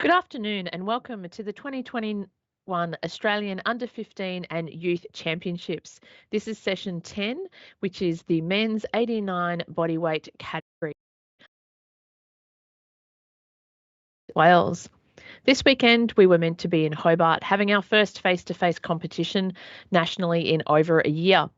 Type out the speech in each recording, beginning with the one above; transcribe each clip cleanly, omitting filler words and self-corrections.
Good afternoon and welcome to the 2021 Australian Under 15 and Youth Championships. This is session 10, which is the men's 89 bodyweight category. Wales. This weekend, we were meant to be in Hobart having our first face-to-face competition nationally in over a year.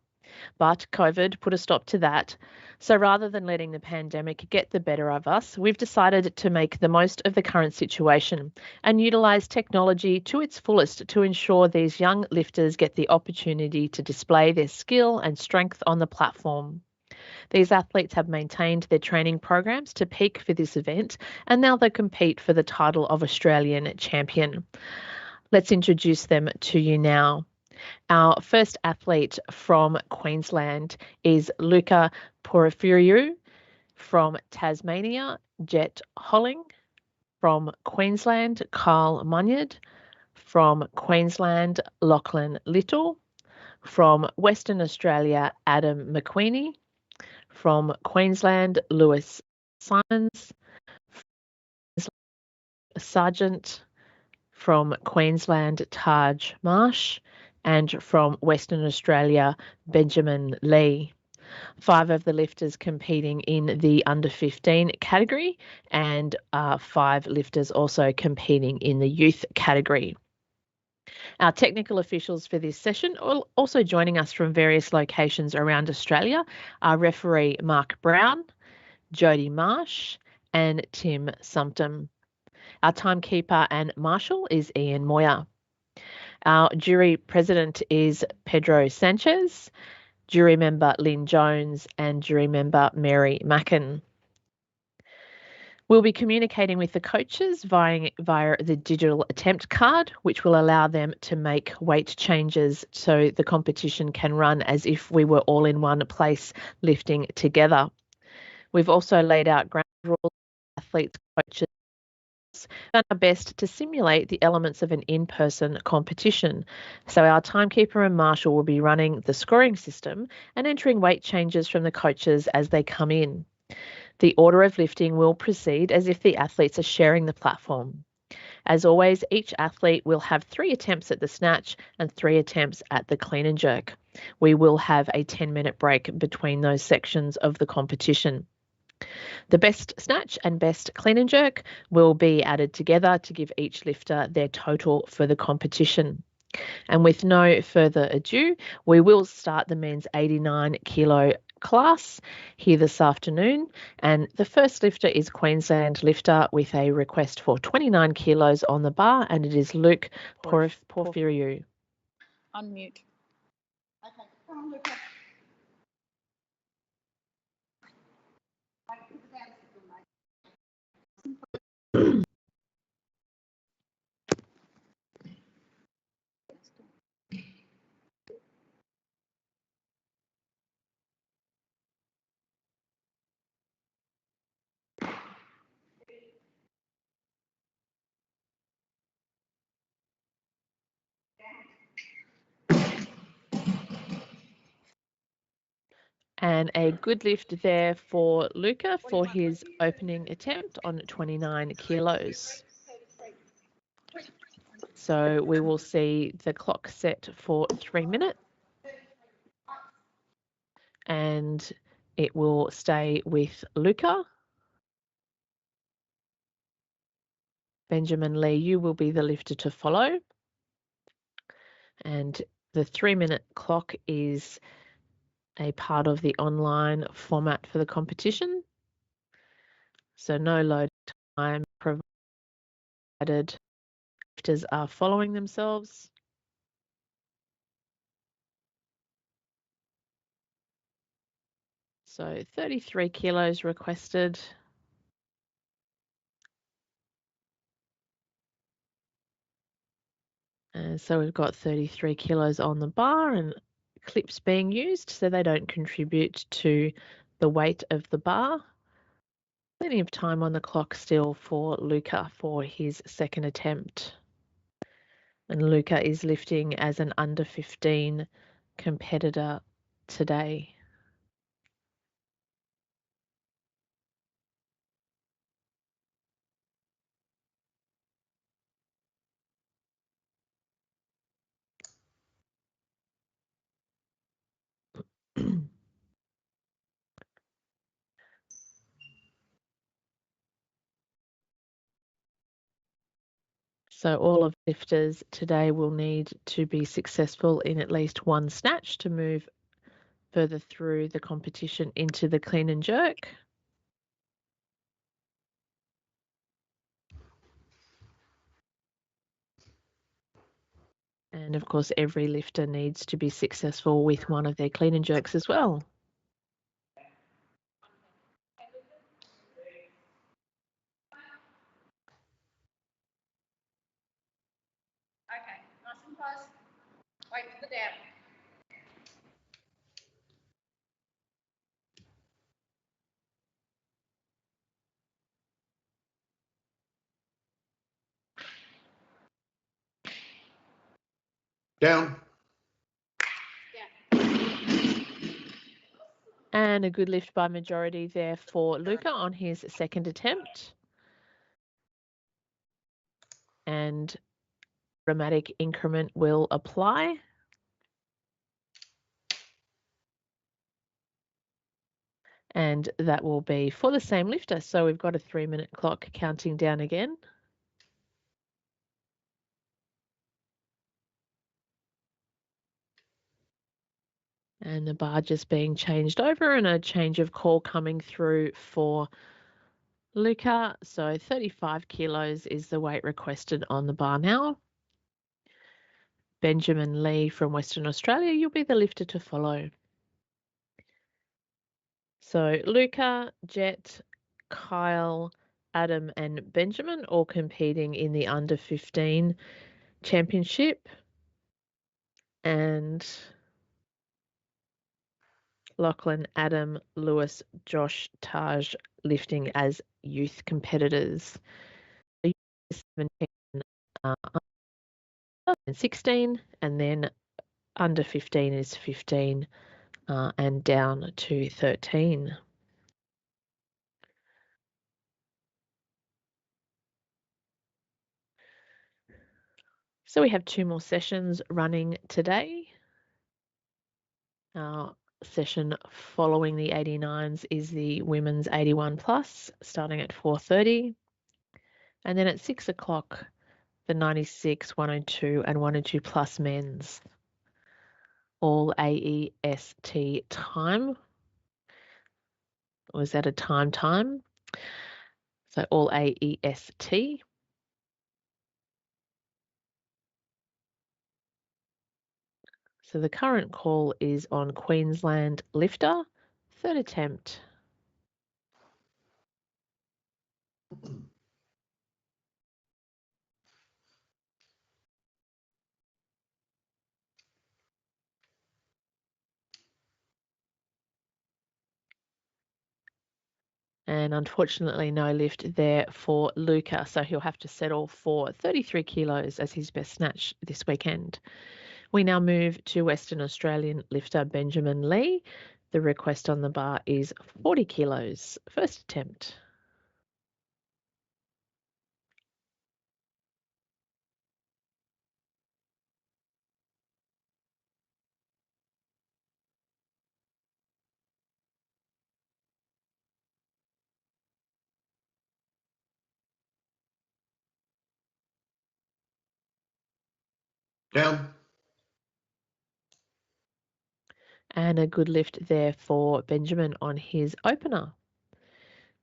But COVID put a stop to that. So rather than letting the pandemic get the better of us, we've decided to make the most of the current situation and utilise technology to its fullest to ensure these young lifters get the opportunity to display their skill and strength on the platform. These athletes have maintained their training programs to peak for this event, and now they compete for the title of Australian champion. Let's introduce them to you now. Our first athlete from Queensland is Luca Porphyrio. From Tasmania, Jet Holling. From Queensland, Carl Munyard. From Queensland, Lachlan Little. From Western Australia, Adam Mcweeney. From Queensland, Lewis Simmons. Sargent. From Queensland, Taj Marsh. And from Western Australia, Benjamin Lee. 5 of the lifters competing in the under 15 category and 5 lifters also competing in the youth category. Our technical officials for this session, also joining us from various locations around Australia, are referee Mark Brown, Jody Marsh and Tim Sumpton. Our timekeeper and marshal is Ian Moyer. Our jury president is Pedro Sanchez, jury member Lynn Jones and jury member Mary Mackin. We'll be communicating with the coaches via the digital attempt card, which will allow them to make weight changes so the competition can run as if we were all in one place lifting together. We've also laid out ground rules, athletes, coaches, done our best to simulate the elements of an in-person competition. So our timekeeper and marshal will be running the scoring system and entering weight changes from the coaches as they come in. The order of lifting will proceed as if the athletes are sharing the platform. As always, each athlete will have 3 attempts at the snatch and 3 attempts at the clean and jerk. We will have a 10-minute break between those sections of the competition. The best snatch and best clean and jerk will be added together to give each lifter their total for the competition. And with no further ado, we will start the men's 89 kilo class here this afternoon. And the first lifter is Queensland lifter with a request for 29 kilos on the bar, and it is Luke Porphyrio. Unmute. Okay, come on, Luca. And a good lift there for Luca for his opening attempt on 29 kilos. So we will see the clock set for 3 minutes. And it will stay with Luca. Benjamin Lee, you will be the lifter to follow. And the 3-minute clock is a part of the online format for the competition. So no load time provided. Lifters are following themselves. So 33 kilos requested. And so we've got 33 kilos on the bar and clips being used so they don't contribute to the weight of the bar. Plenty of time on the clock still for Luca for his second attempt. And Luca is lifting as an under 15 competitor today. So all of the lifters today will need to be successful in at least one snatch to move further through the competition into the clean and jerk. And of course, every lifter needs to be successful with one of their clean and jerks as well. Okay, nice and close. Wait for the dab. Down. And a good lift by majority there for Luca on his second attempt. And automatic increment will apply. And that will be for the same lifter. So we've got a 3-minute clock counting down again. And the bar just being changed over and a change of call coming through for Luca. So 35 kilos is the weight requested on the bar now. Benjamin Lee from Western Australia, you'll be the lifter to follow. So Luca, Jet, Kyle, Adam and Benjamin all competing in the under 15 championship. And Lachlan, Adam, Lewis, Josh, Taj lifting as youth competitors. 17 and 16, and then under 15 is 15 and down to 13. So we have 2 more sessions running today. Our session following the 89s is the women's 81 plus, starting at 4:30. And then at 6 o'clock, the 96, 102 and 102 plus men's. All AEST time. Was that a time? So all AEST. So the current call is on Queensland lifter, third attempt. And unfortunately, no lift there for Luca. So he'll have to settle for 33 kilos as his best snatch this weekend. We now move to Western Australian lifter Benjamin Lee. The request on the bar is 40 kilos. First attempt. Down. And a good lift there for Benjamin on his opener.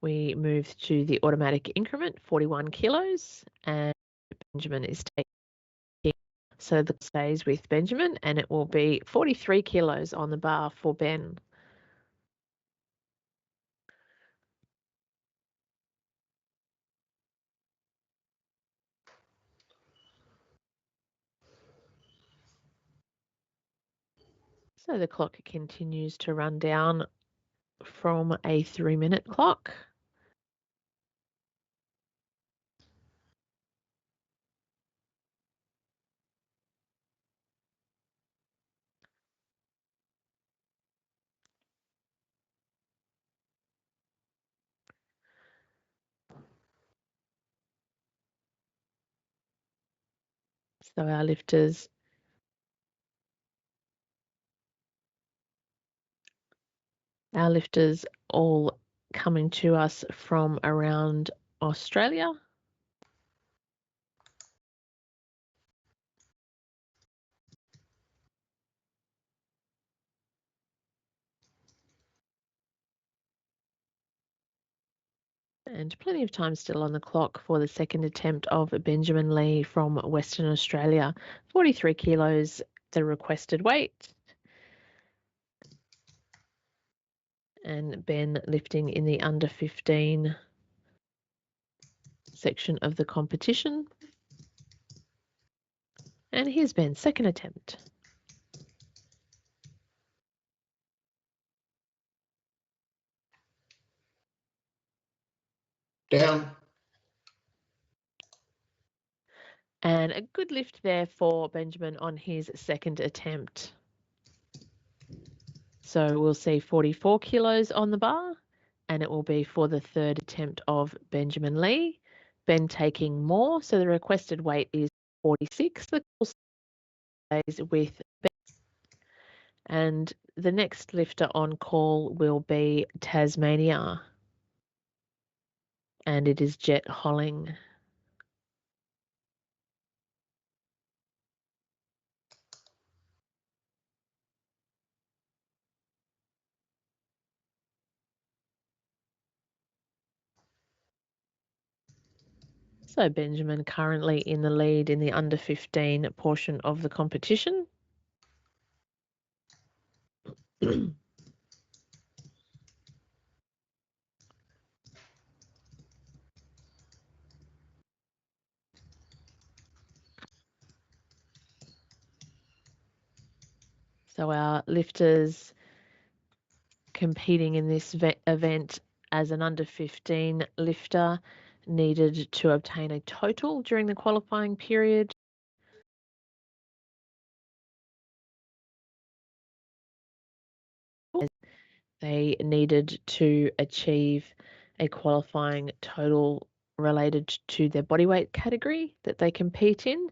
We move to the automatic increment, 41 kilos, and Benjamin is taking. So the stays with Benjamin, and it will be 43 kilos on the bar for Ben. So the clock continues to run down from a 3-minute clock. So our lifters all coming to us from around Australia. And plenty of time still on the clock for the second attempt of Benjamin Lee from Western Australia. 43 kilos, the requested weight. And Ben lifting in the under 15 section of the competition. And here's Ben's second attempt. Down. And a good lift there for Benjamin on his second attempt. So we'll see 44 kilos on the bar, and it will be for the third attempt of Benjamin Lee. Ben taking more, so the requested weight is 46. The call stays with Ben. And the next lifter on call will be Tasmania, and it is Jet Holling. So Benjamin currently in the lead in the under 15 portion of the competition. So our lifters competing in this event as an under 15 lifter needed to obtain a total during the qualifying period. They needed to achieve a qualifying total related to their bodyweight category that they compete in,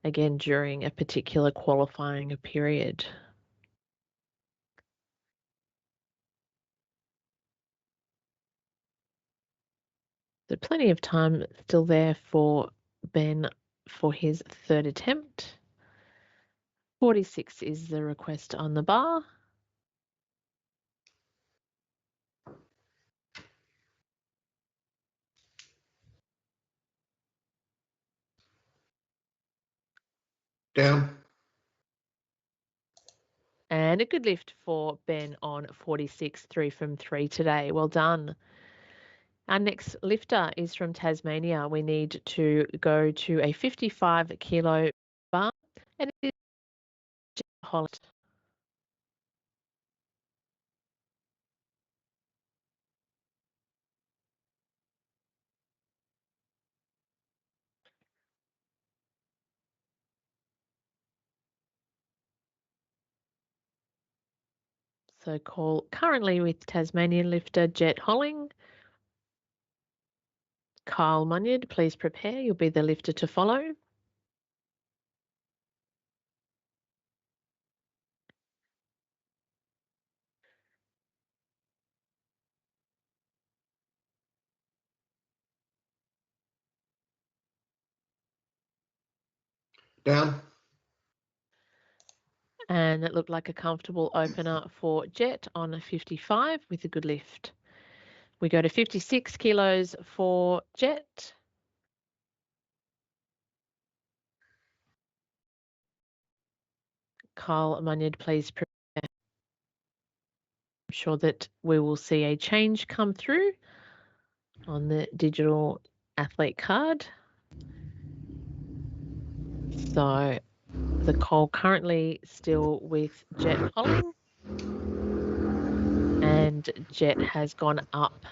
again during a particular qualifying period. So plenty of time still there for Ben for his third attempt. 46 is the request on the bar. Down. And a good lift for Ben on 46, 3 from 3 today. Well done. Our next lifter is from Tasmania. We need to go to a 55 kilo bar, and it is Jet Holland. So call currently with Tasmanian lifter Jet Holling. Kyle Munyard, please prepare. You'll be the lifter to follow. Down. And it looked like a comfortable opener for Jet on a 55 with a good lift. We go to 56 kilos for Jet. Kyle Munyard, please prepare. I'm sure that we will see a change come through on the digital athlete card. So the call currently still with Jet Holling, and Jet has gone up.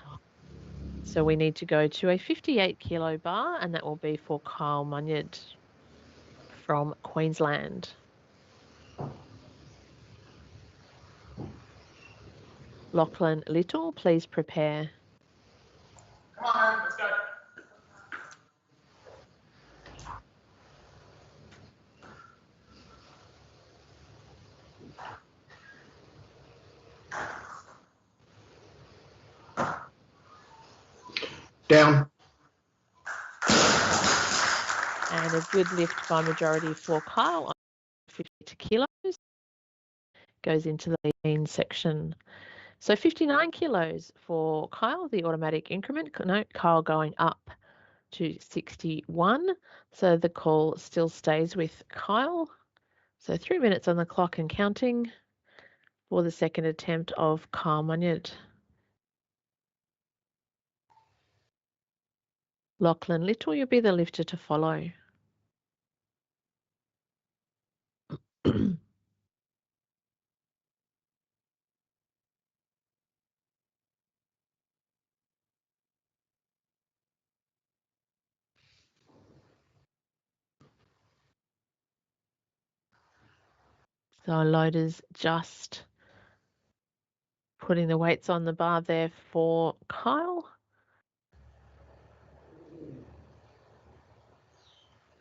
So we need to go to a 58 kilo bar, and that will be for Kyle Munyard from Queensland. Lachlan Little, please prepare. Come on, let's go. Down. And a good lift by majority for Kyle on 52 kilos. Goes into the lean section. So 59 kilos for Kyle, the automatic increment. No, Kyle going up to 61. So the call still stays with Kyle. So 3 minutes on the clock and counting for the second attempt of Kyle Munyard. Lachlan Little, you'll be the lifter to follow. So our loader's just putting the weights on the bar there for Kyle.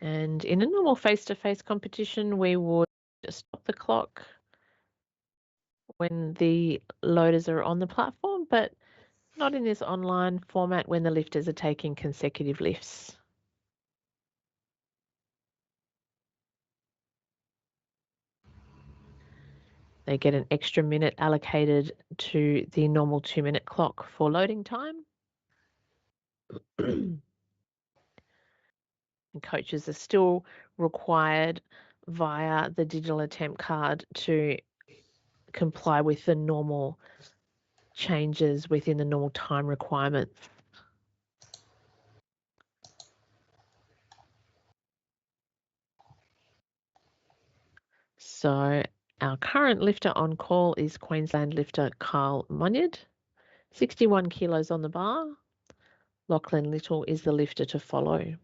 And in a normal face-to-face competition, we would just stop the clock when the loaders are on the platform, but not in this online format when the lifters are taking consecutive lifts. They get an extra minute allocated to the normal 2-minute clock for loading time. And coaches are still required via the digital attempt card to comply with the normal changes within the normal time requirements. So our current lifter on call is Queensland lifter Kyle Munyard, 61 kilos on the bar. Lachlan Little is the lifter to follow.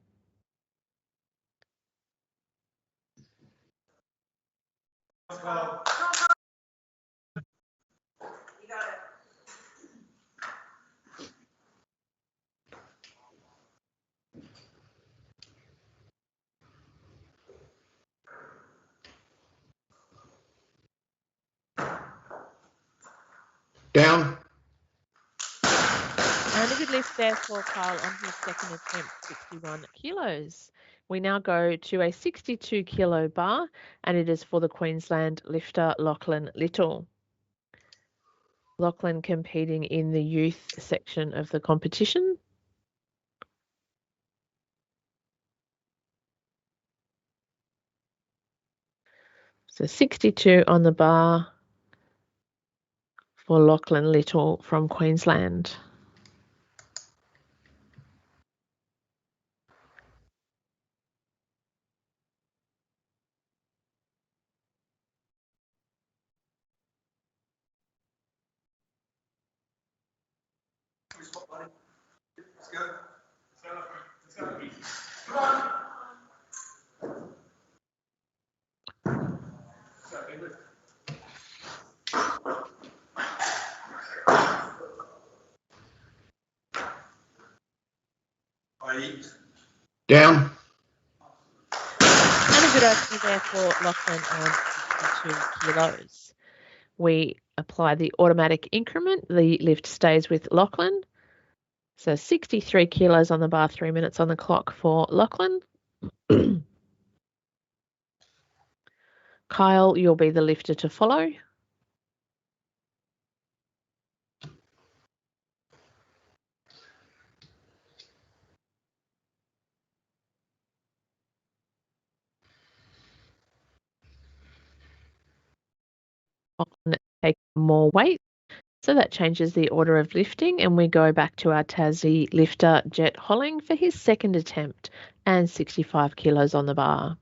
Down. And a good lift there for Kyle on his second attempt, 61 kilos. We now go to a 62 kilo bar, and it is for the Queensland lifter Lachlan Little. Lachlan competing in the youth section of the competition. So 62 on the bar for Lachlan Little from Queensland. Let's go. Let's go. Come on. Down. And a good opening there for Lachlan on 62 kilos. We apply the automatic increment. The lift stays with Lachlan. So 63 kilos on the bar, 3 minutes on the clock for Lachlan. Kyle, you'll be the lifter to follow. Lachlan take more weight. So that changes the order of lifting, and we go back to our Tassie lifter, Jet Holling, for his second attempt and 65 kilos on the bar.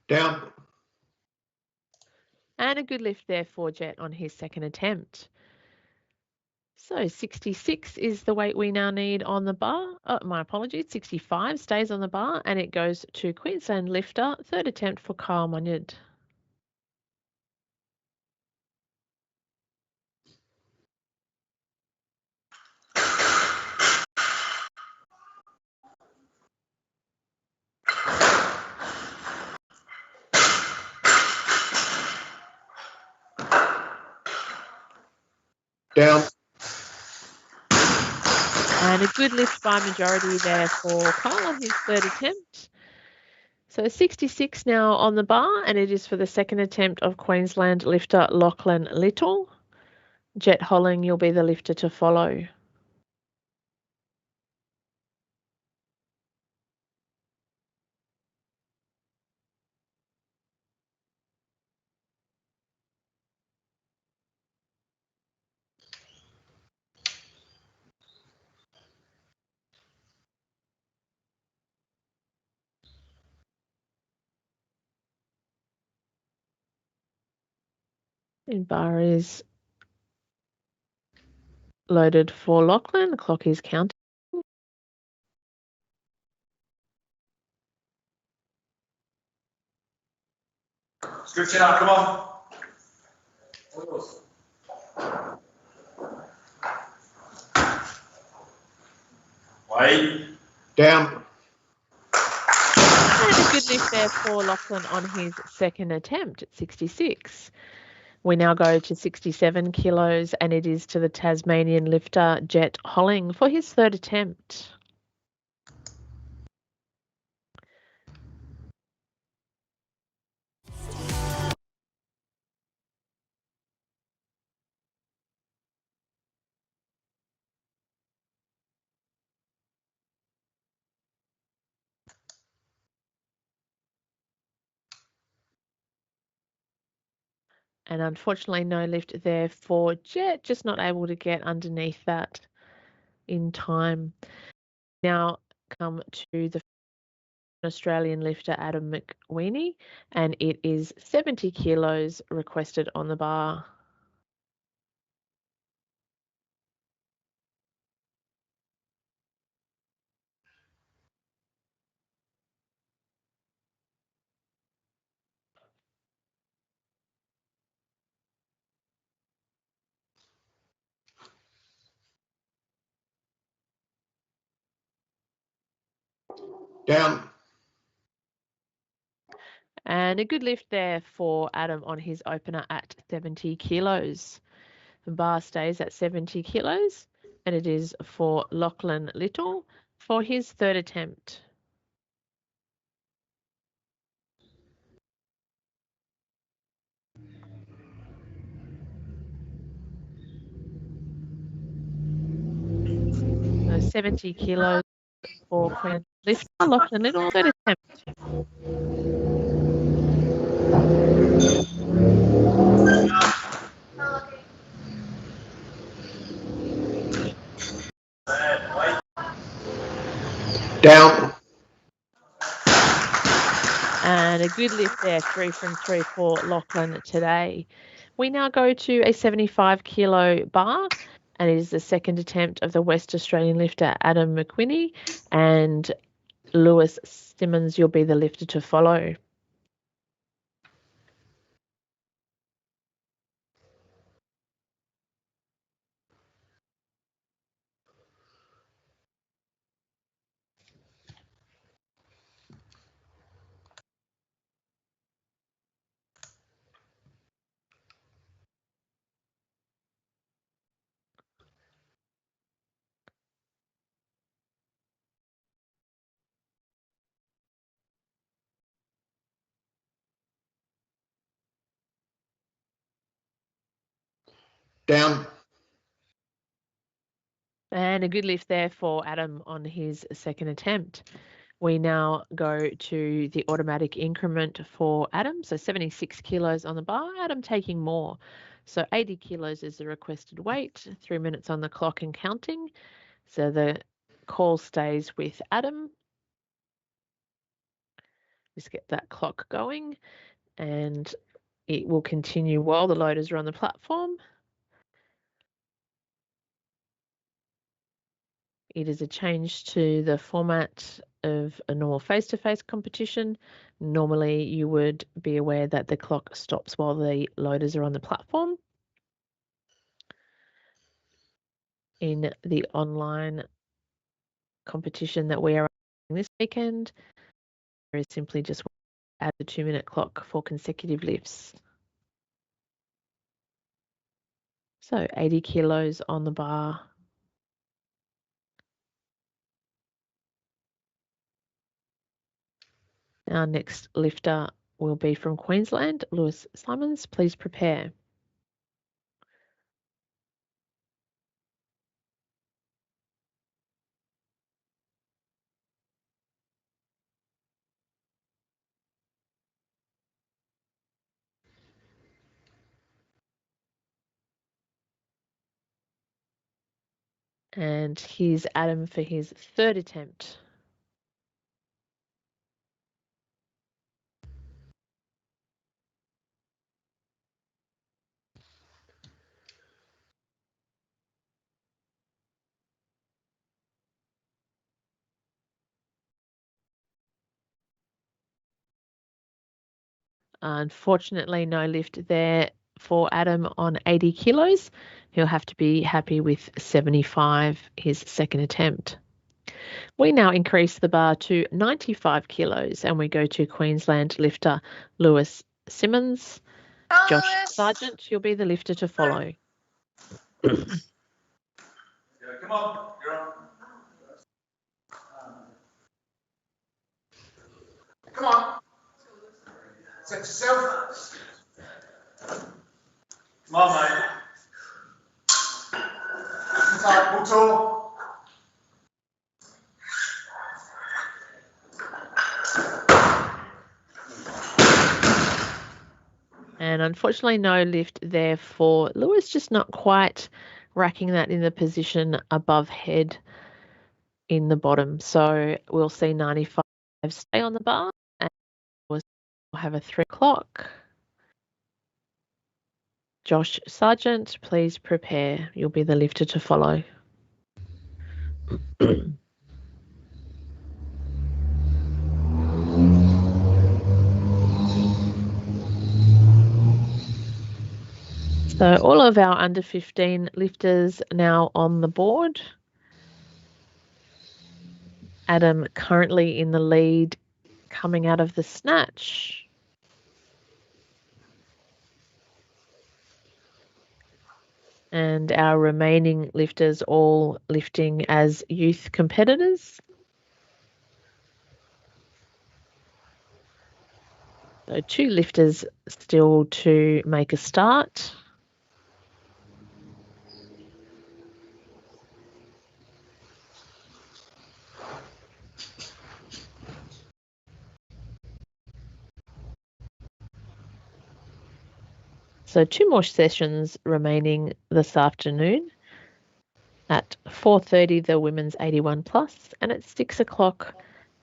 Down. And a good lift there for Jet on his second attempt. So 66 is the weight we now need on the bar. Oh, my apologies, 65 stays on the bar, and it goes to Queensland lifter, third attempt for Kyle Munyard. Down. And a good lift by majority there for Cole on his third attempt. So 66 now on the bar, and it is for the second attempt of Queensland lifter Lachlan Little. Jet Holling, you'll be the lifter to follow. And bar is loaded for Lachlan. The clock is counting. Scoot it out, come on. Wait. Down. And a good lift there for Lachlan on his second attempt at 66. We now go to 67 kilos, and it is to the Tasmanian lifter Jet Holling for his third attempt. And unfortunately, no lift there for Jet, just not able to get underneath that in time. Now come to the Australian lifter Adam Mcweeney, and it is 70 kilos requested on the bar. Down. And a good lift there for Adam on his opener at 70 kilos. The bar stays at 70 kilos, and it is for Lachlan Little for his third attempt. So 70 kilos for Queensland lifter Lachlan Little, third attempt. Down. And a good lift there, 3 from 3 for Lachlan today. We now go to a 75 kilo bar, and it is the second attempt of the West Australian lifter Adam Mcweeney, and Lewis Simmons, you'll be the lifter to follow. Down. And a good lift there for Adam on his second attempt. We now go to the automatic increment for Adam. So 76 kilos on the bar, Adam taking more. So 80 kilos is the requested weight, 3 minutes on the clock and counting. So the call stays with Adam. Just get that clock going, and it will continue while the loaders are on the platform. It is a change to the format of a normal face-to-face competition. Normally, you would be aware that the clock stops while the loaders are on the platform. In the online competition that we are running this weekend, there is simply just add the 2-minute clock for consecutive lifts. So 80 kilos on the bar. Our next lifter will be from Queensland, Lewis Simmons. Please prepare. And here's Adam for his third attempt. Unfortunately, no lift there for Adam on 80 kilos. He'll have to be happy with 75, his second attempt. We now increase the bar to 95 kilos and we go to Queensland lifter Lewis Simmons. Josh Sargent, you'll be the lifter to follow. Yeah, come on. You're on. Come on. Set yourself. Come on, mate. Inside, pull tall. And unfortunately, no lift there for Lewis, just not quite racking that in the position above head in the bottom. So we'll see 95 stay on the bar and we'll have a 3 o'clock. Josh Sargent, please prepare. You'll be the lifter to follow. So all of our under 15 lifters now on the board. Adam currently in the lead coming out of the snatch. And our remaining lifters all lifting as youth competitors. So 2 lifters still to make a start. So 2 more sessions remaining this afternoon. At 4:30, the women's 81 plus, and at 6 o'clock,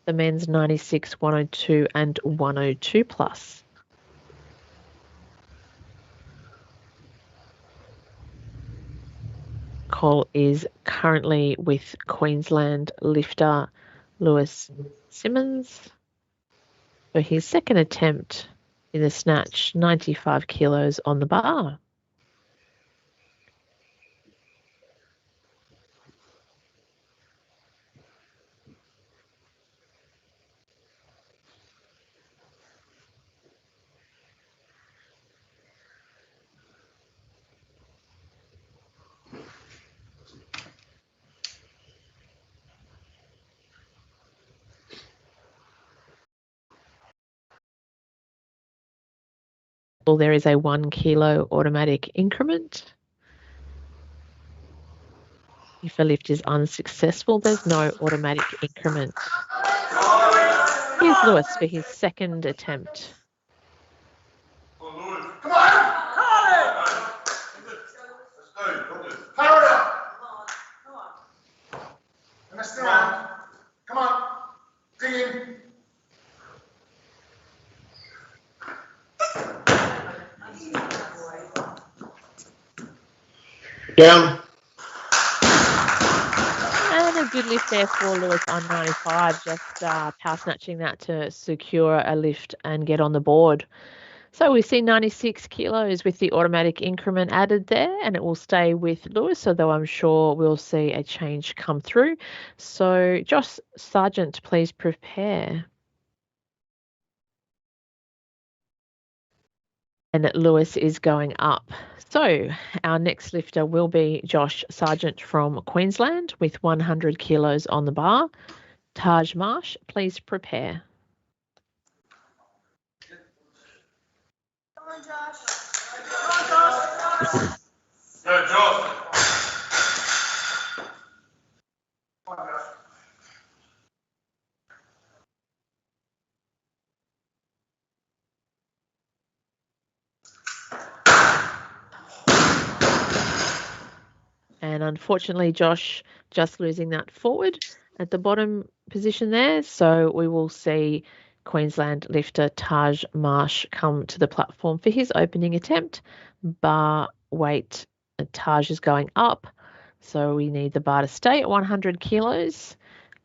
the men's 96, 102, and 102 plus. Call is currently with Queensland lifter Lewis Simmons for his second attempt in the snatch, 95 kilos on the bar. Well, there is a 1 kilo automatic increment. If a lift is unsuccessful, there's no automatic increment. Here's Lewis for his second attempt. Come on. Come on. Hurry up. And let's do around. Come on. Dig in. Down. And a good lift there for Lewis on 95, just power snatching that to secure a lift and get on the board. So we see 96 kilos with the automatic increment added there, and it will stay with Lewis, although I'm sure we'll see a change come through. So Josh Sargent, please prepare. And Lewis is going up. So our next lifter will be Josh Sargent from Queensland with 100 kilos on the bar. Taj Marsh, please prepare. Come on, Josh. Come on, Josh. Go, Josh. And unfortunately, Josh just losing that forward at the bottom position there. So we will see Queensland lifter Taj Marsh come to the platform for his opening attempt. Bar weight, Taj is going up. So we need the bar to stay at 100 kilos.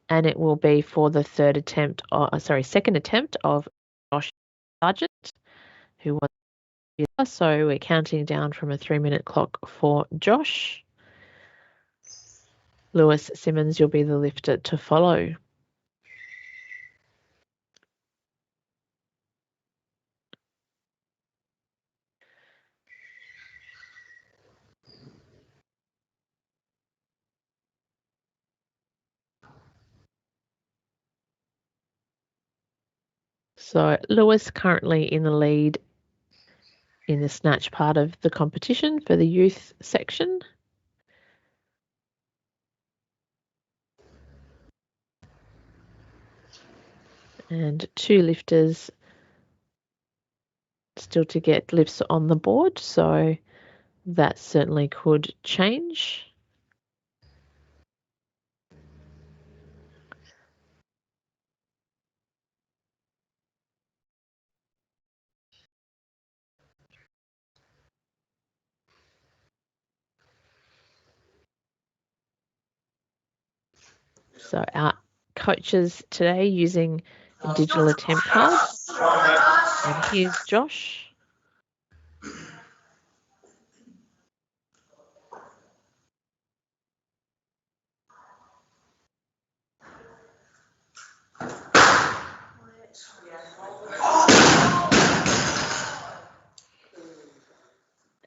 And it will be for the second attempt of Josh Sargent, who was. So we're counting down from a 3-minute clock for Josh. Lewis Simmons, you'll be the lifter to follow. So Lewis currently in the lead in the snatch part of the competition for the youth section. And 2 lifters still to get lifts on the board, so that certainly could change. So our coaches today using digital attempt cards. And here's Josh.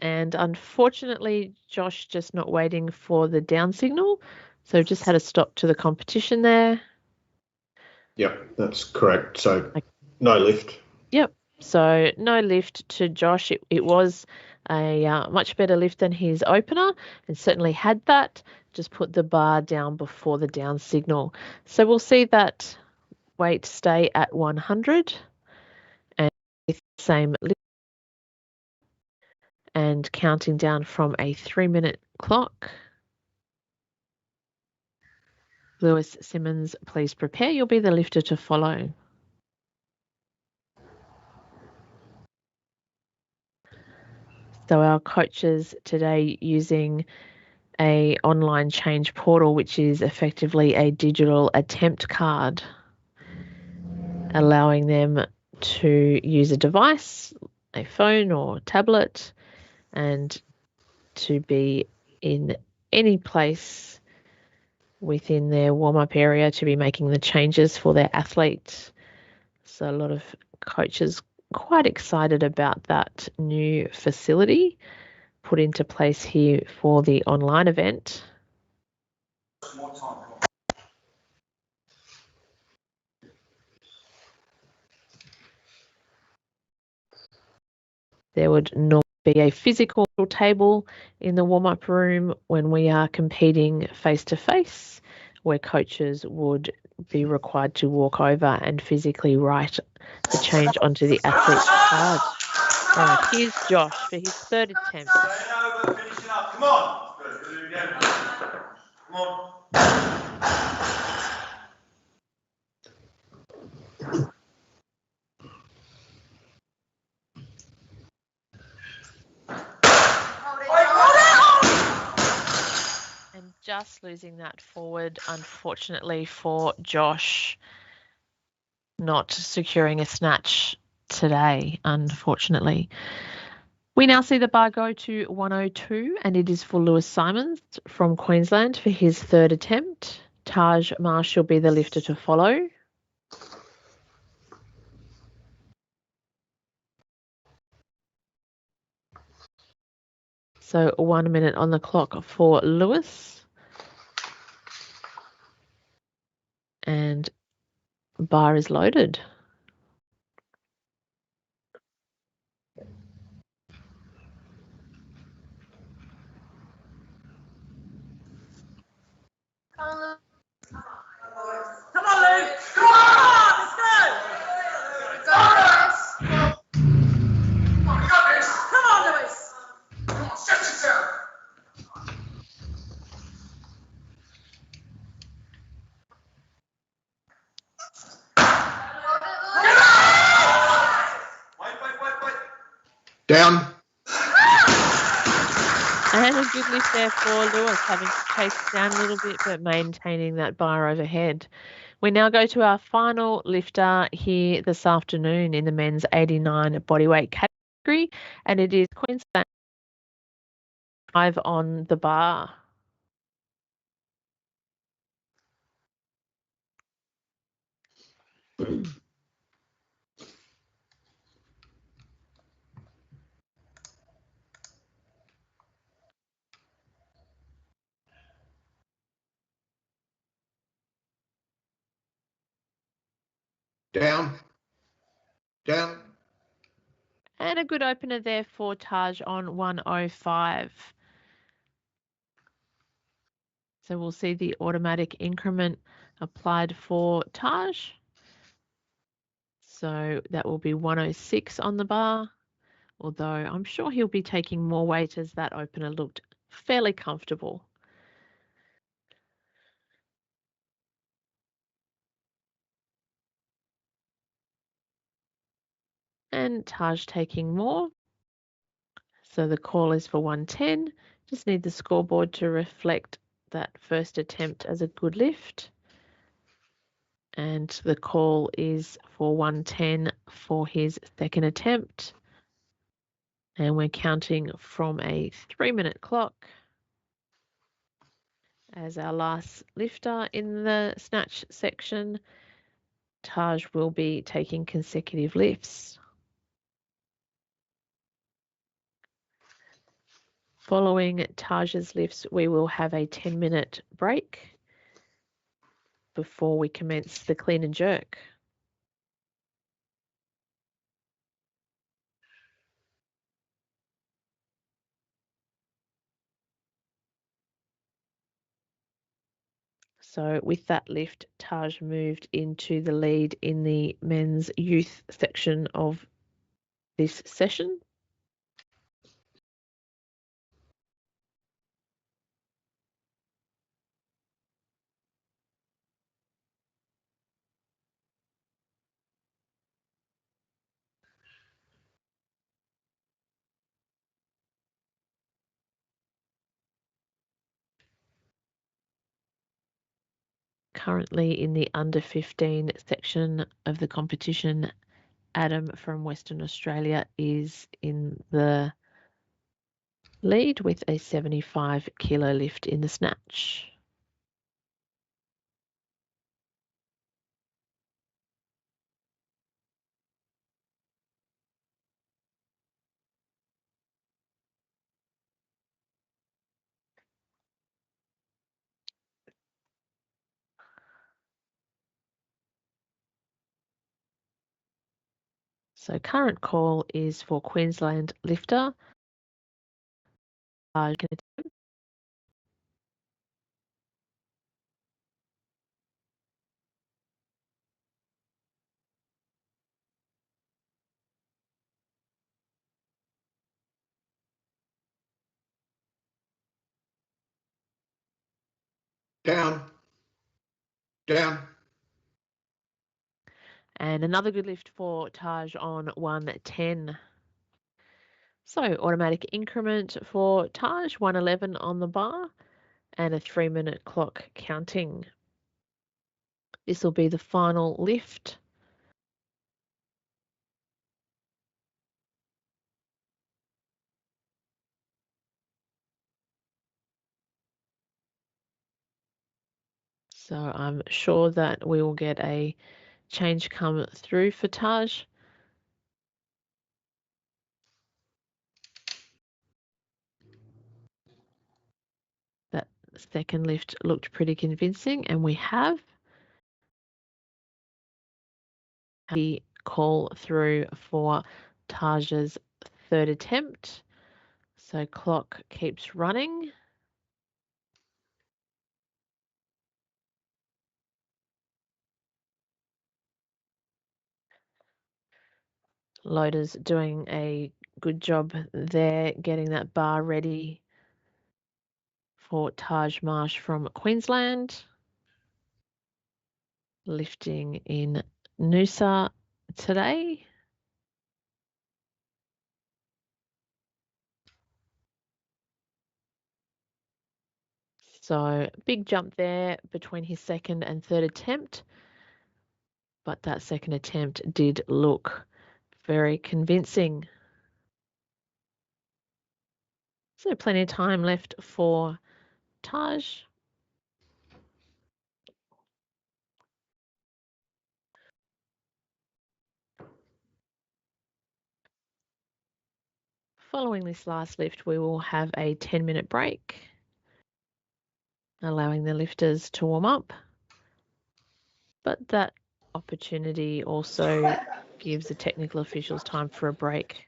And unfortunately, Josh just not waiting for the down signal. So just had a stop to the competition there. Yep, that's correct. So no lift. Yep. So no lift to Josh. It was a much better lift than his opener and certainly had that. Just put the bar down before the down signal. So we'll see that weight stay at 100 and with the same lift and counting down from a 3-minute clock. Lewis Simmons, please prepare. You'll be the lifter to follow. So our coaches today using a online change portal, which is effectively a digital attempt card, allowing them to use a device, a phone or tablet, and to be in any place within their warm-up area to be making the changes for their athlete. So a lot of coaches quite excited about that new facility put into place here for the online event. More time. There would normally be a physical table in the warm-up room when we are competing face-to-face, where coaches would be required to walk over and physically write the change onto the athlete's card. All right, here's Josh for his 3rd attempt. Staying over, finishing up. Come on. Good. Do it again. Come on. And just losing that forward, unfortunately for Josh, not securing a snatch today, unfortunately. We now see the bar go to 102, and it is for Lewis Simmons from Queensland for his 3rd attempt. Taj Marsh will be the lifter to follow. So 1 minute on the clock for Lewis. And bar is loaded. Come on, Luke. Come on. Let's go. Come on, you got this. Come on, Lewis. Come on, set yourself. Wait. Down. And a good lift there for Lewis, having to chase down a little bit, but maintaining that bar overhead. We now go to our final lifter here this afternoon in the men's 89 bodyweight category, and it is Queensland 5 on the bar. Down. Down. And a good opener there for Taj on 105. So we'll see the automatic increment applied for Taj. So that will be 106 on the bar, although I'm sure he'll be taking more weight as that opener looked fairly comfortable. And Taj taking more. So the call is for 110. Just need the scoreboard to reflect that first attempt as a good lift. And the call is for 110 for his second attempt. And we're counting from a 3-minute clock as our last lifter in the snatch section. Taj will be taking consecutive lifts. Following Taj's lifts, we will have a 10-minute break before we commence the clean and jerk. So with that lift, Taj moved into the lead in the men's youth section of this session. Currently in the under 15 section of the competition, Adam from Western Australia is in the lead with a 75 kilo lift in the snatch. So current call is for Queensland lifter. Down. Down. And another good lift for Taj on 110. So automatic increment for Taj, 111 on the bar, and a 3-minute clock counting. This will be the final lift. So I'm sure that we will get a change come through for Taj. second lift looked pretty convincing, and we have the call through for Taj's third attempt. So clock keeps running. Loader's doing a good job there, getting that bar ready for Taj Marsh from Queensland. Lifting in Noosa today. So big jump there between his second and third attempt. But that second attempt did look very convincing. So plenty of time left for Taj. Following this last lift, we will have a 10-minute break, allowing the lifters to warm up. But that opportunity also gives the technical officials time for a break.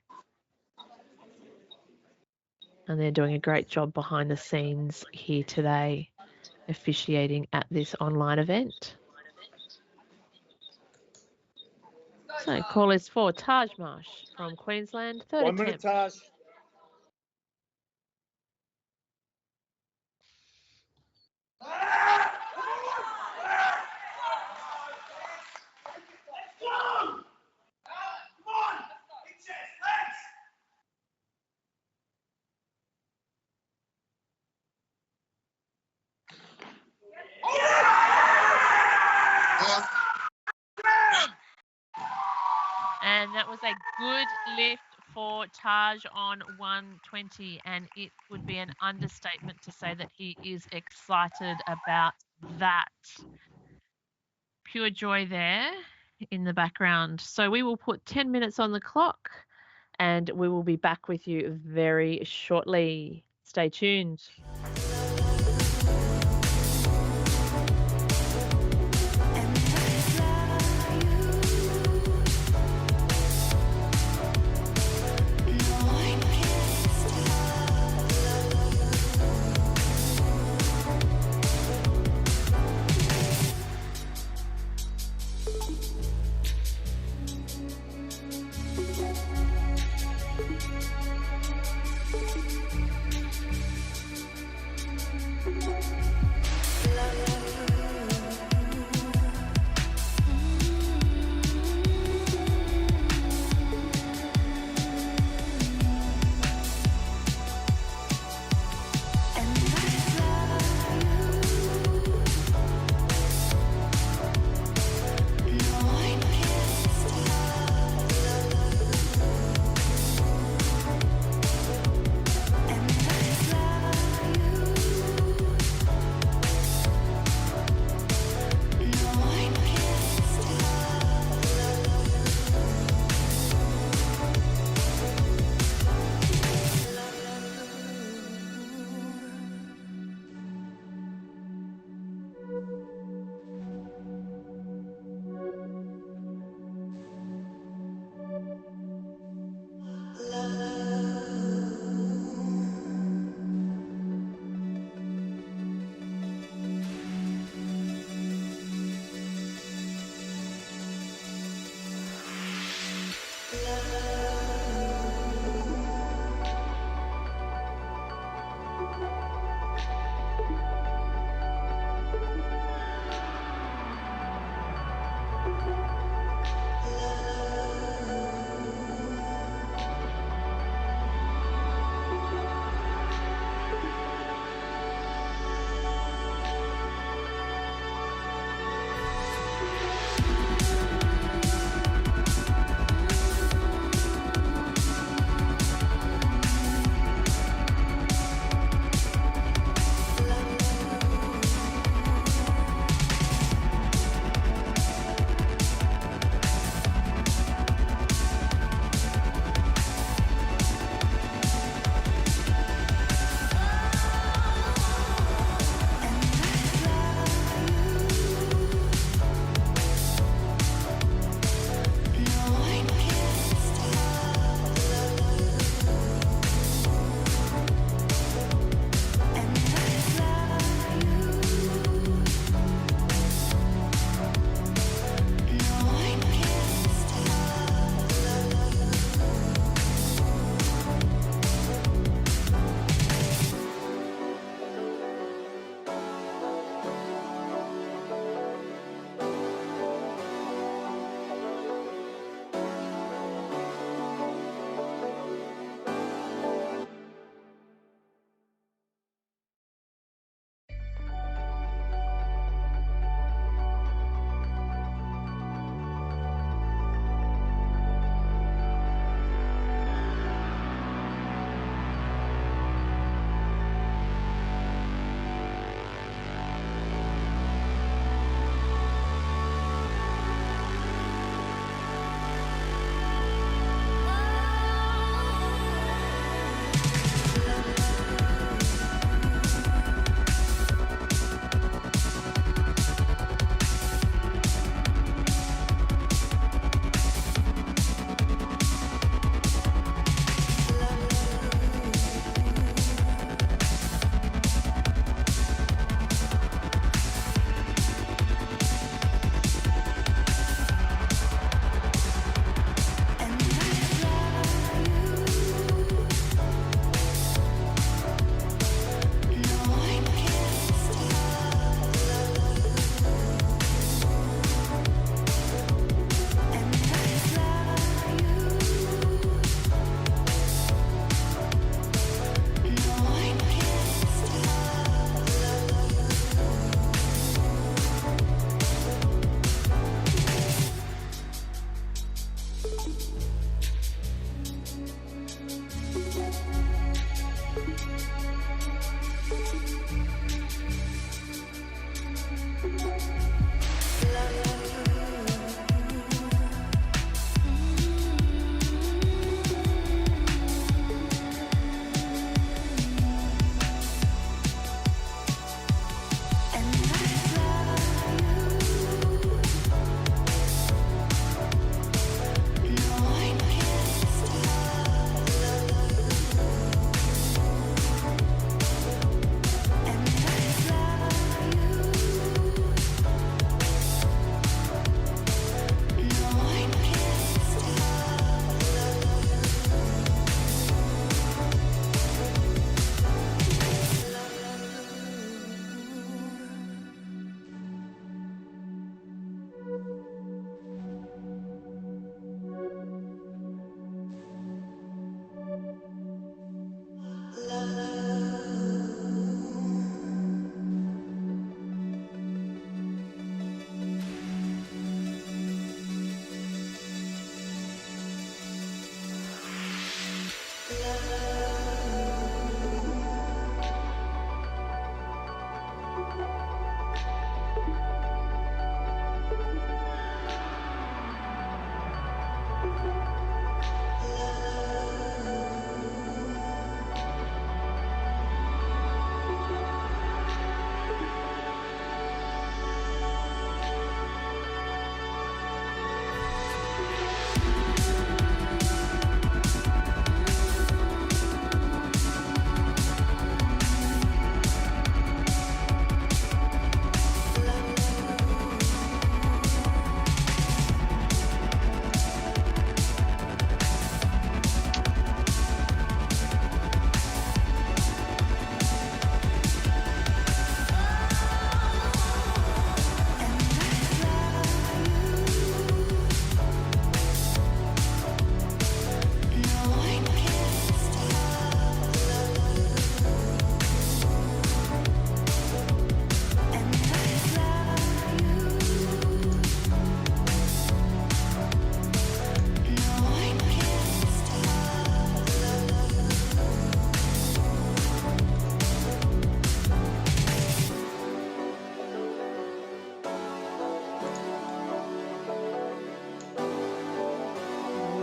And they're doing a great job behind the scenes here today, officiating at this online event. So call is for Taj Marsh from Queensland, third 1 attempt. minute, Taj. And that was a good lift for Taj on 120, and it would be an understatement to say that he is excited about that. Pure joy there in the background. So we will put 10 minutes on the clock, and we will be back with you very shortly. Stay tuned.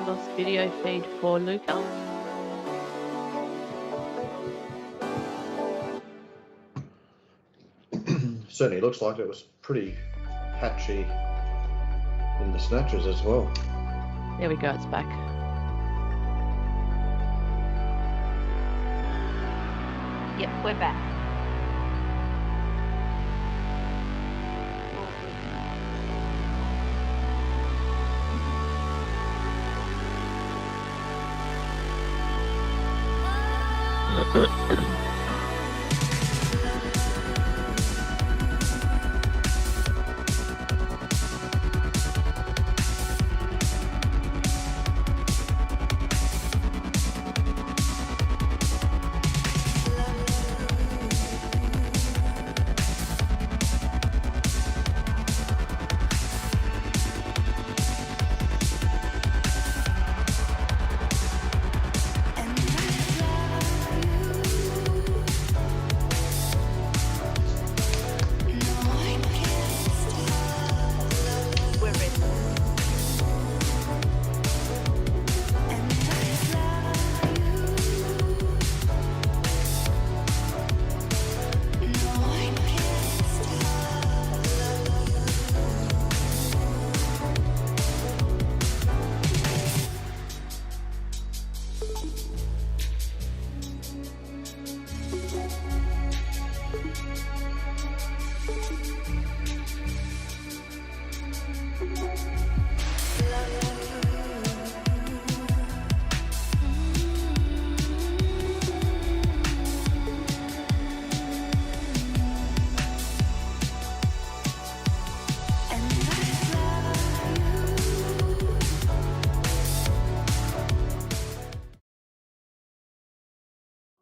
Lost video feed for Luca. Certainly looks like it was pretty patchy in the snatches as well. There we go, it's back. Yep, we're back.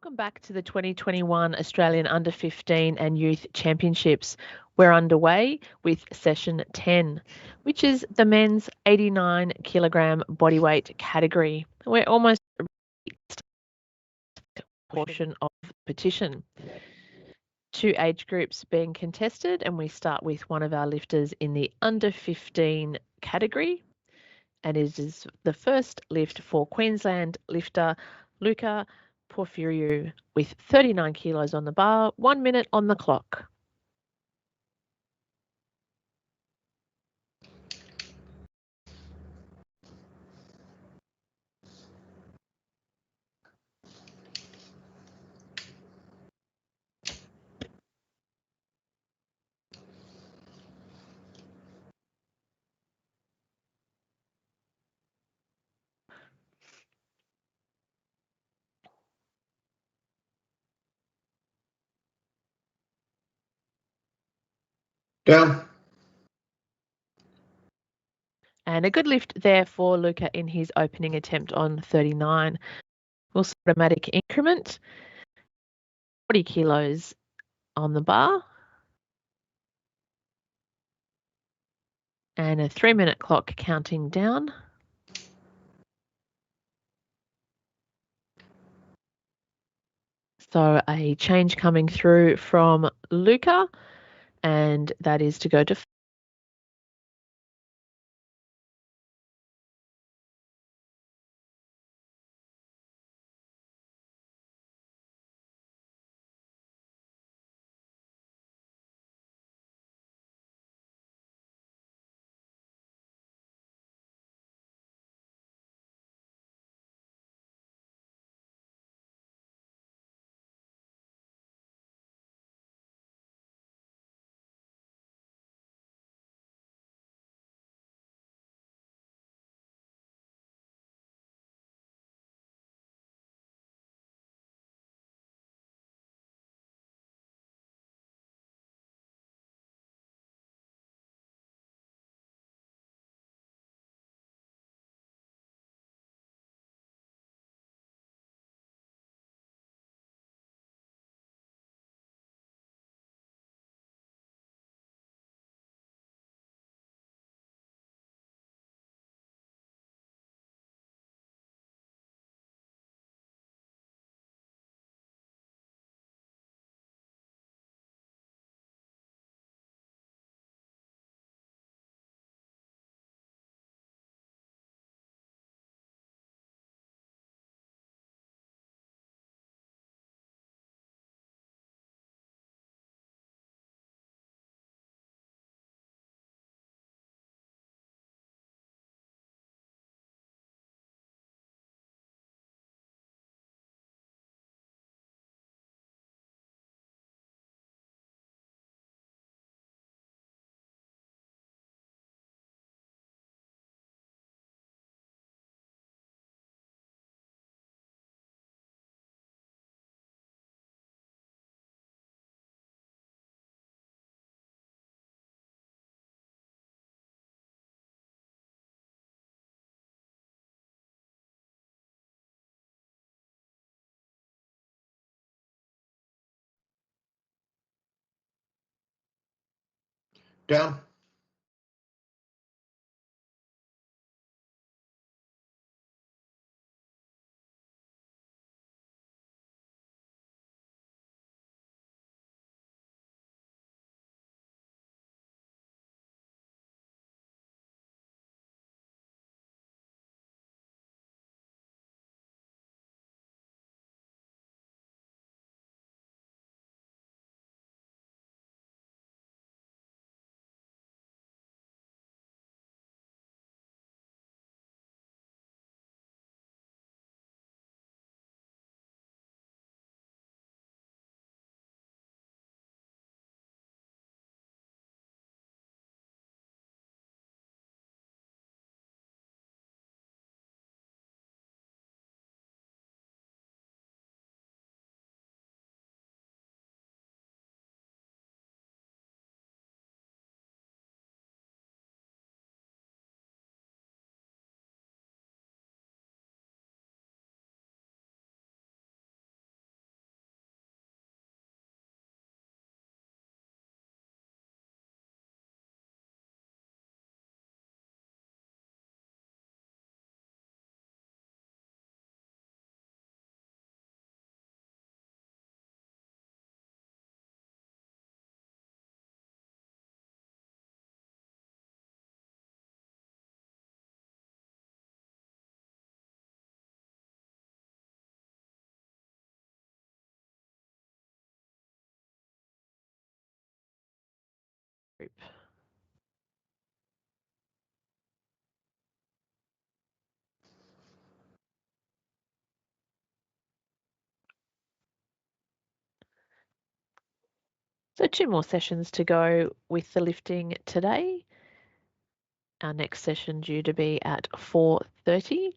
Welcome back to the 2021 Australian Under 15 and Youth Championships. We're underway with session 10, which is the men's 89 kilogram bodyweight category. We're almost reached the portion of the competition. 2 age groups being contested, and we start with one of our lifters in the under 15 category. And it is the first lift for Queensland lifter Luca Porphyrio with 39 kilos on the bar, 1 minute on the clock. Down. And a good lift there for Luca in his opening attempt on 39. We'll see automatic increment, 40 kilos on the bar. And a 3-minute clock counting down. So a change coming through from Luca, and that is to go to Down. So 2 more sessions to go with the lifting today. Our next session due to be at 4:30.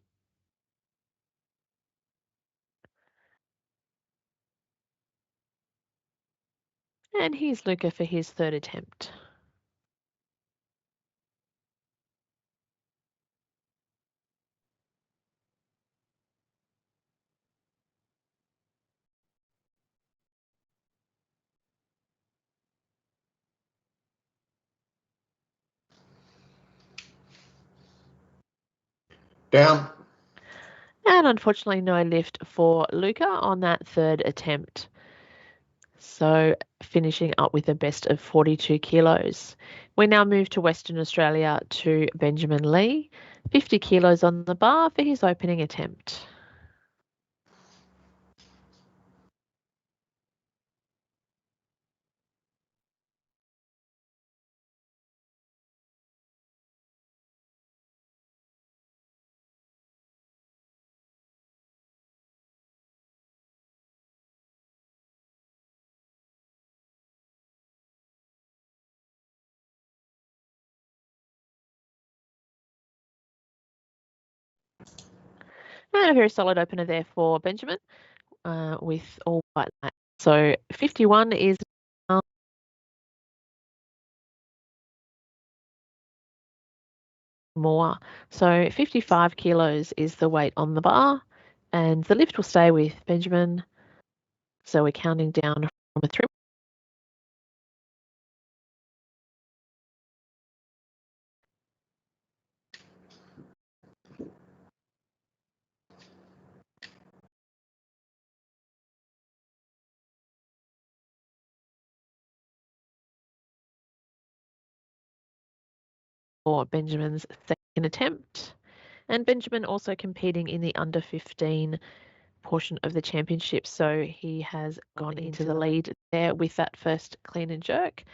And here's Luca for his 3rd attempt. Down. And unfortunately, no lift for Luca on that 3rd attempt. So finishing up with a best of 42 kilos. We now move to Western Australia to Benjamin Lee, 50 kilos on the bar for his opening attempt. And a very solid opener there for Benjamin with all white light. So 51 is more. So 55 kilos is the weight on the bar, and the lift will stay with Benjamin. So we're counting down from a 3. For Benjamin's 2nd attempt. And Benjamin also competing in the under 15 portion of the championship. So he has gone into the lead there with that first clean and jerk.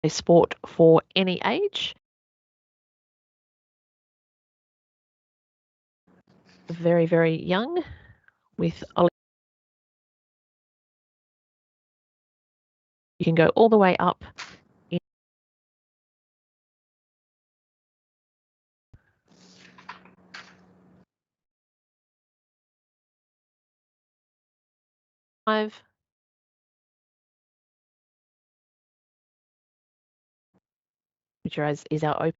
A sport for any age. Very, very young with Ollie. You can go all the way up. Which is our open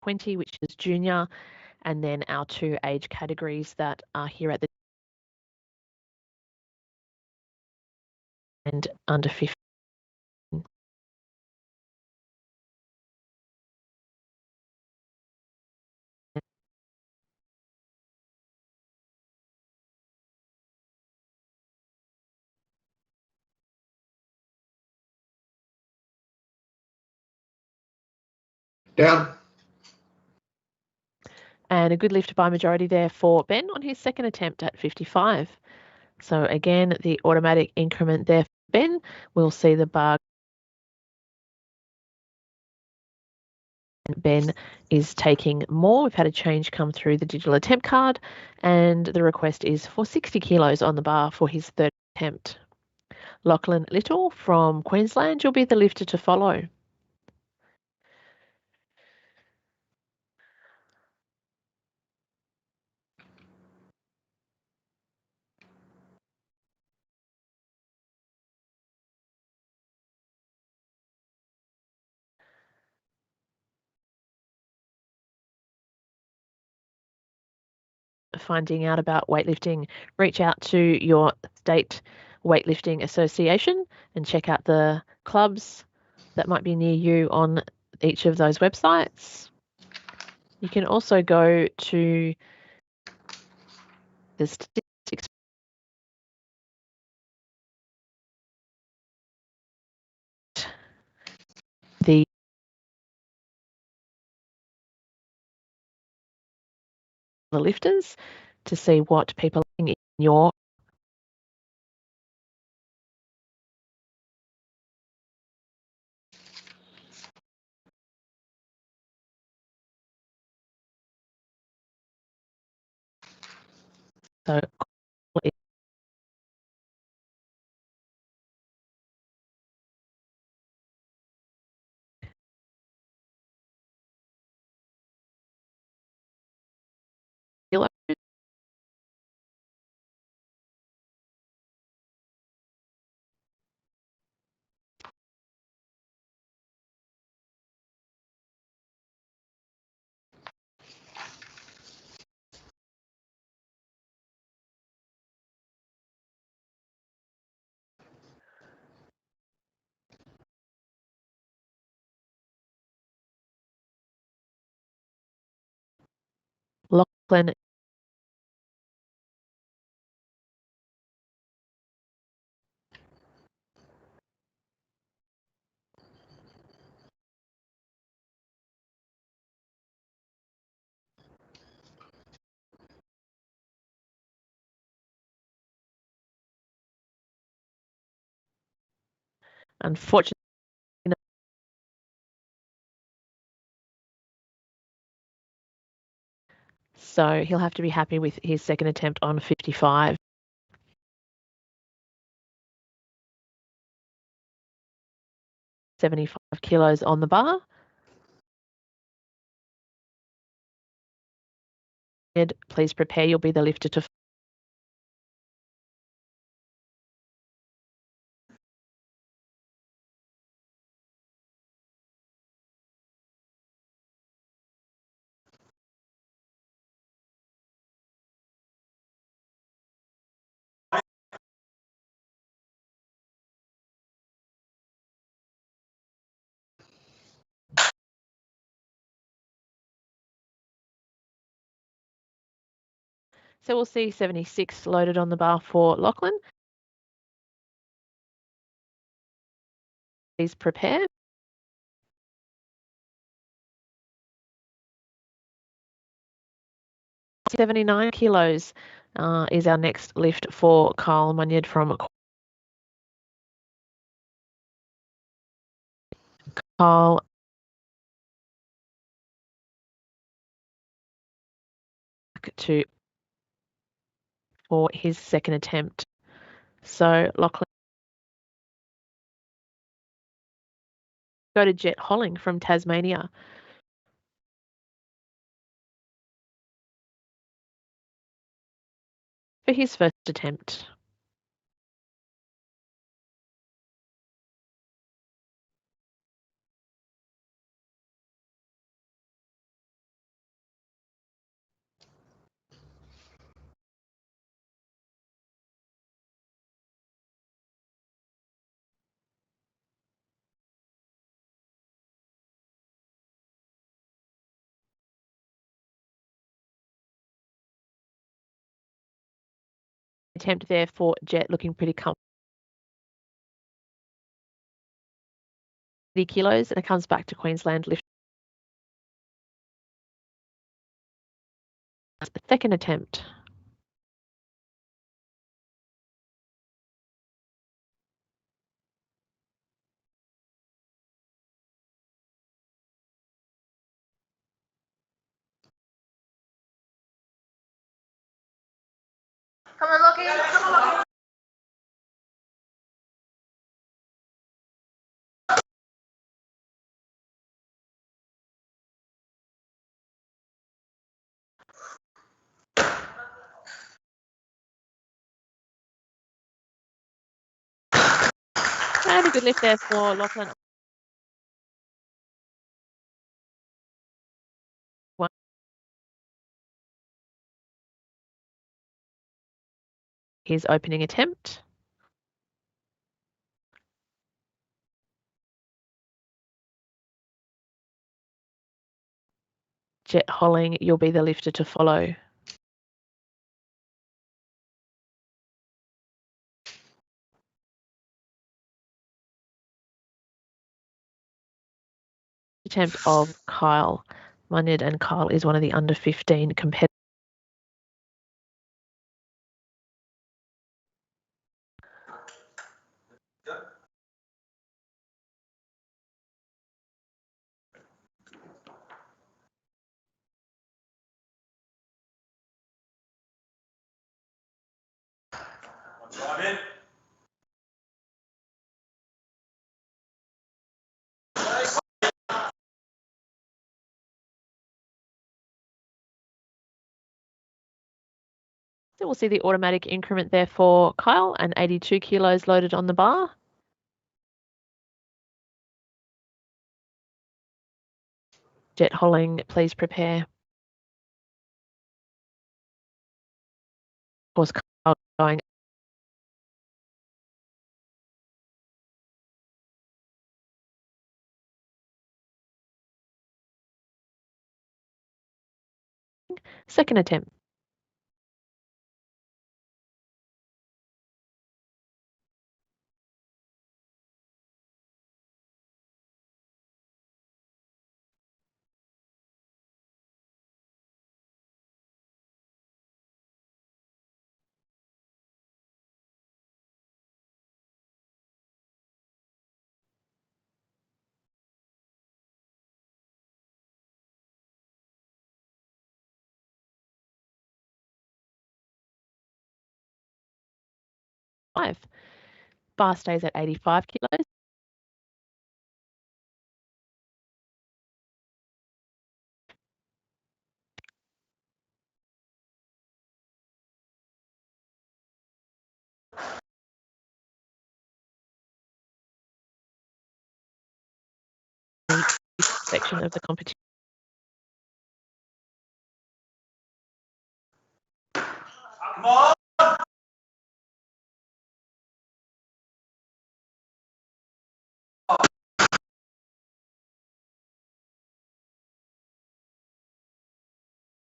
20, which is junior, and then our 2 age categories that are here at the and under 15. Down. And a good lift by majority there for Ben on his 2nd attempt at 55. So again, the automatic increment there for Ben. We'll see the bar. Ben is taking more. We've had a change come through the digital attempt card, and the request is for 60 kilos on the bar for his 3rd attempt. Lachlan Little from Queensland, you'll be the lifter to follow. Finding out about weightlifting, reach out to your state weightlifting association and check out the clubs that might be near you on each of those websites. You can also go to the statistics the lifters to see what people are in your so kilos. Lachlan unfortunately, so he'll have to be happy with his second attempt on 55. 75 kilos on the bar. Ed, please prepare. You'll be the lifter to So we'll see 76 loaded on the bar for Lachlan. Please prepare. 79 kilos is our next lift for Kyle Munyard from Kyle. To for his second attempt. So Lachlan go to Jet Holling from Tasmania. For his first attempt. Attempt there for Jet, looking pretty comfortable. 30 kilos, and it comes back to Queensland lift. Second attempt. Come on, Lockie. Come on, Lockie. And a good lift there for Lachlan. His opening attempt. Jet Holling, you'll be the lifter to follow. Attempt of Kyle Munyard, and Kyle is one of the under 15 competitors. Drive in. So we'll see the automatic increment there for Kyle and 82 kilos loaded on the bar. Jet Holling, please prepare. Of course, Kyle going. Second attempt. Five. Bar stays at 85 kilos. Section of the competition. Come on.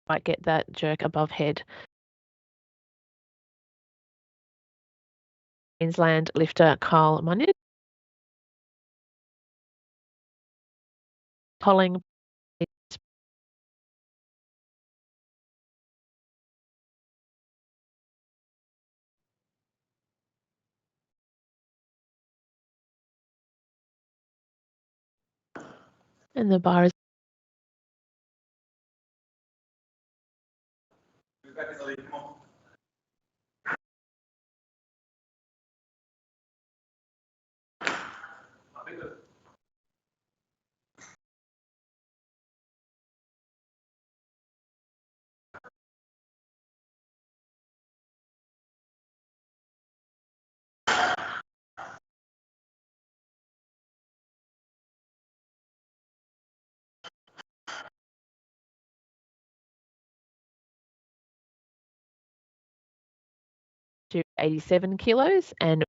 Might get that jerk above head. Queensland lifter Kyle Munid. Holling. And the bar is Back in the lead. Come on. I think that. to 87 kilos. And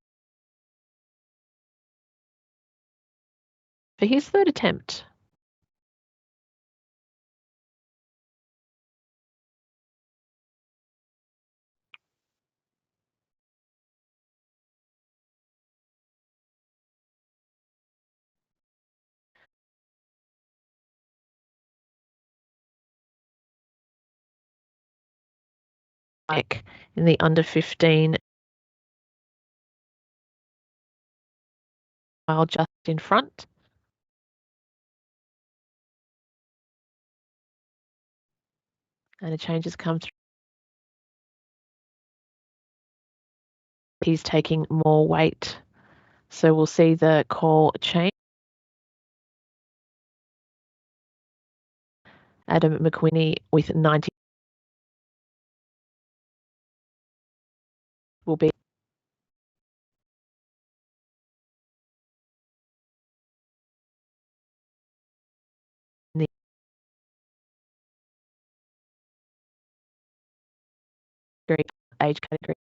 for his third attempt, like in the under 15 mile just in front. And a change has come through. He's taking more weight. So we'll see the call change. Adam Mcweeney with 90 will be in the age category.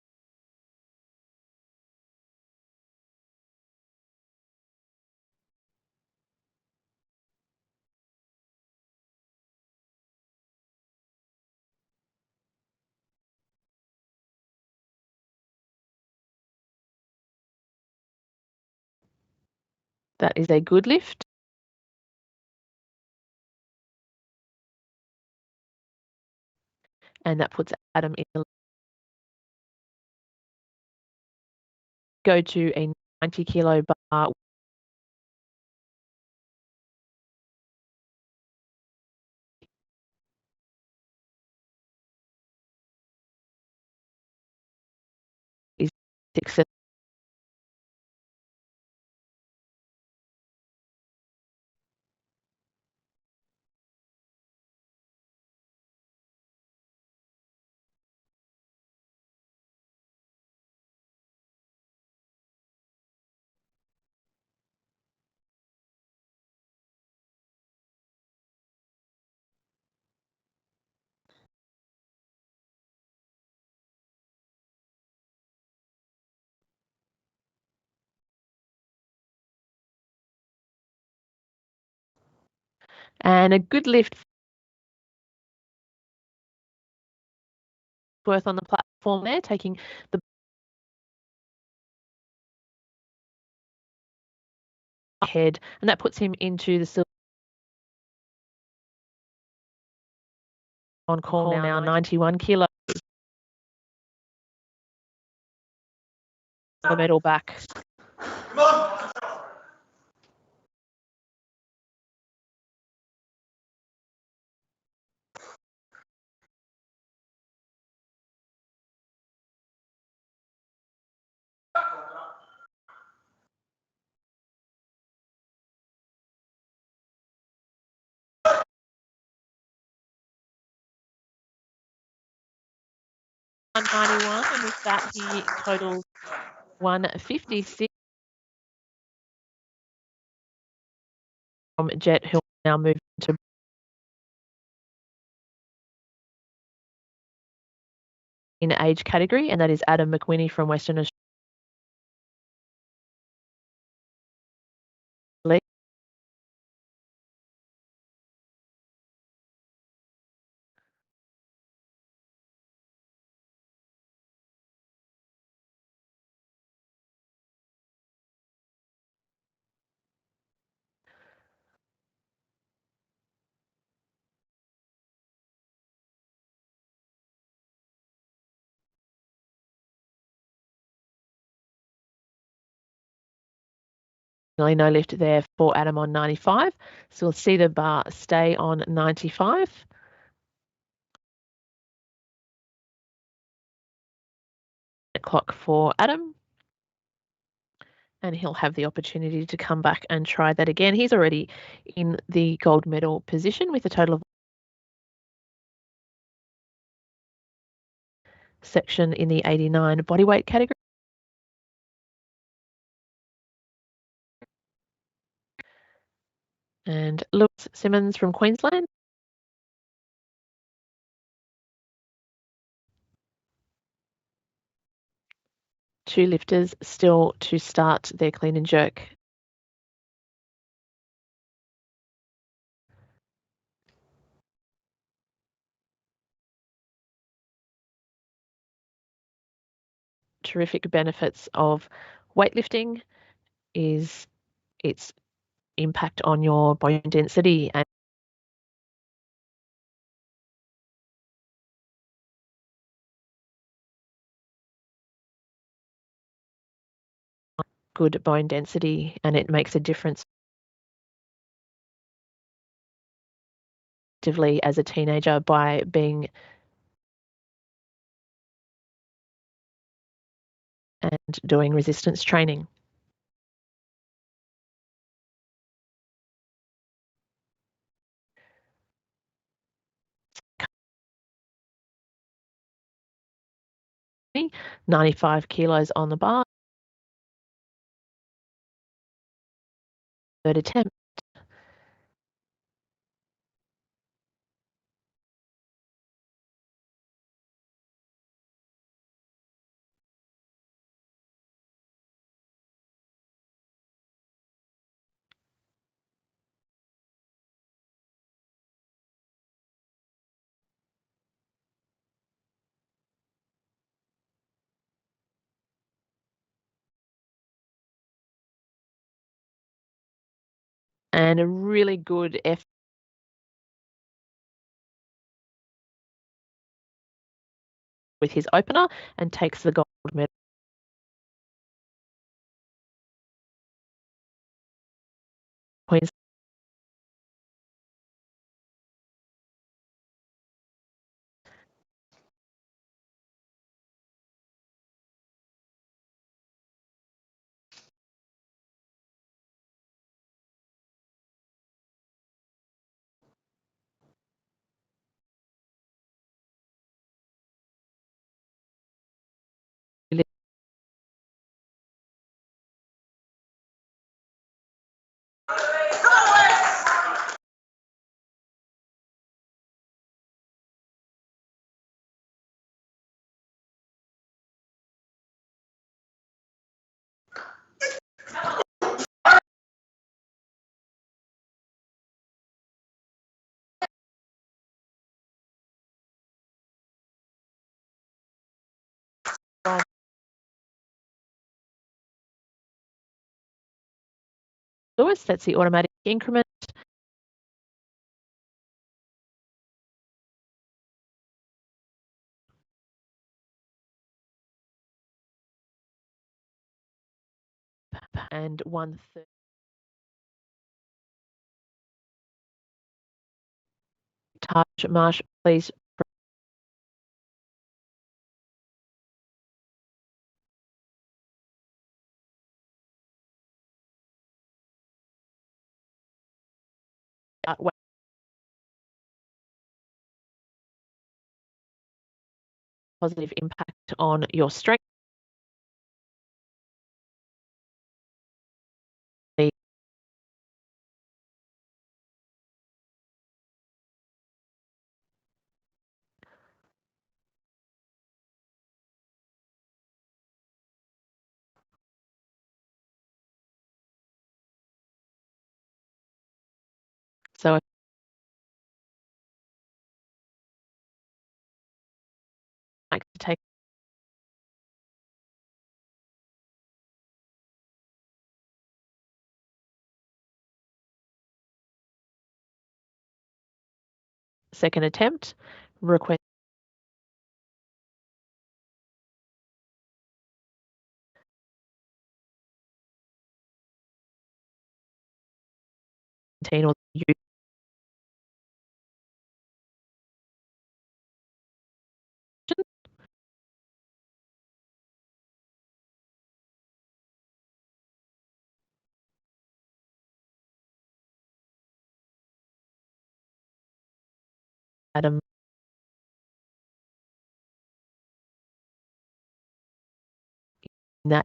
That is a good lift. And that puts Adam in the go to a 90-kilo bar is success. And a good lift worth on the platform there, taking the head, and that puts him into the silver on call now, 91 kilos. The medal back. Come on. $191, and with that he totals 156 from Jet, who will now move to in age category, and that is Adam Mcweeney from Western Australia. No lift there for Adam on 95. So we'll see the bar stay on 95. Clock for Adam. And he'll have the opportunity to come back and try that again. He's already in the gold medal position with a total of section in the 89 bodyweight category. And Luca Simmons from Queensland. Two lifters still to start their clean and jerk. Terrific benefits of weightlifting is its impact on your bone density and good bone density, and it makes a difference as a teenager by being and doing resistance training. Me, 95 kilos on the bar. Third attempt. And a really good effort with his opener and takes the gold medal. Queensland. Lewis, that's the automatic increment. And 1/3. Taj Marsh, please. Positive impact on your strength. So I'd like to take second attempt, request or you Adam that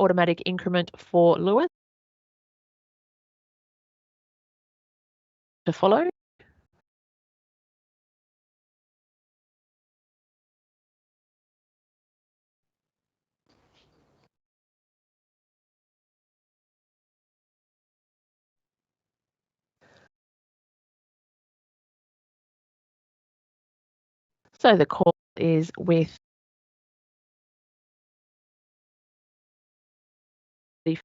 automatic increment for Lewis to follow. So the call is with the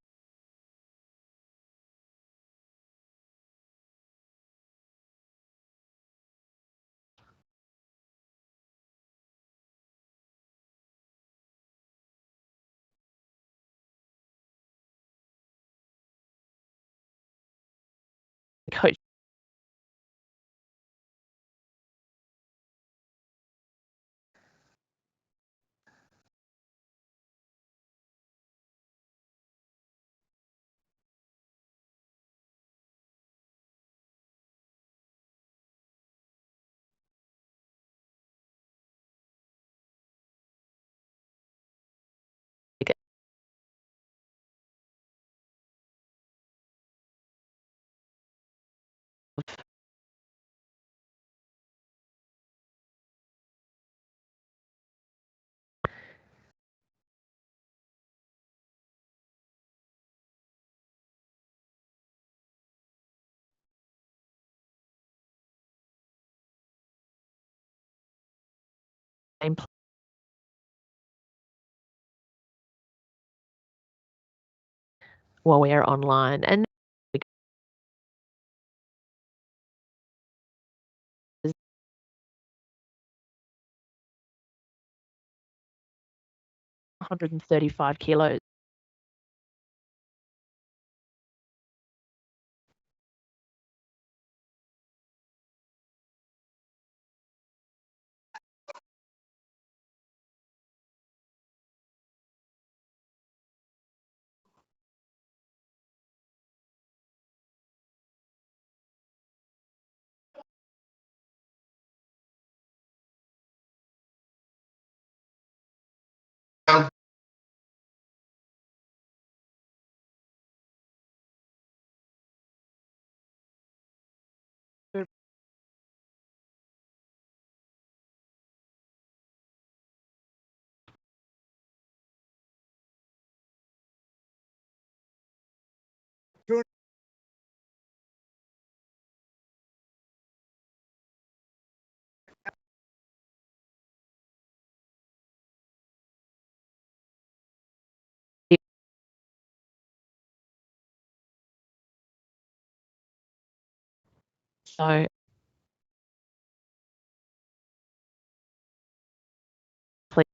coach. same while we are online. And 135 kilos. So please.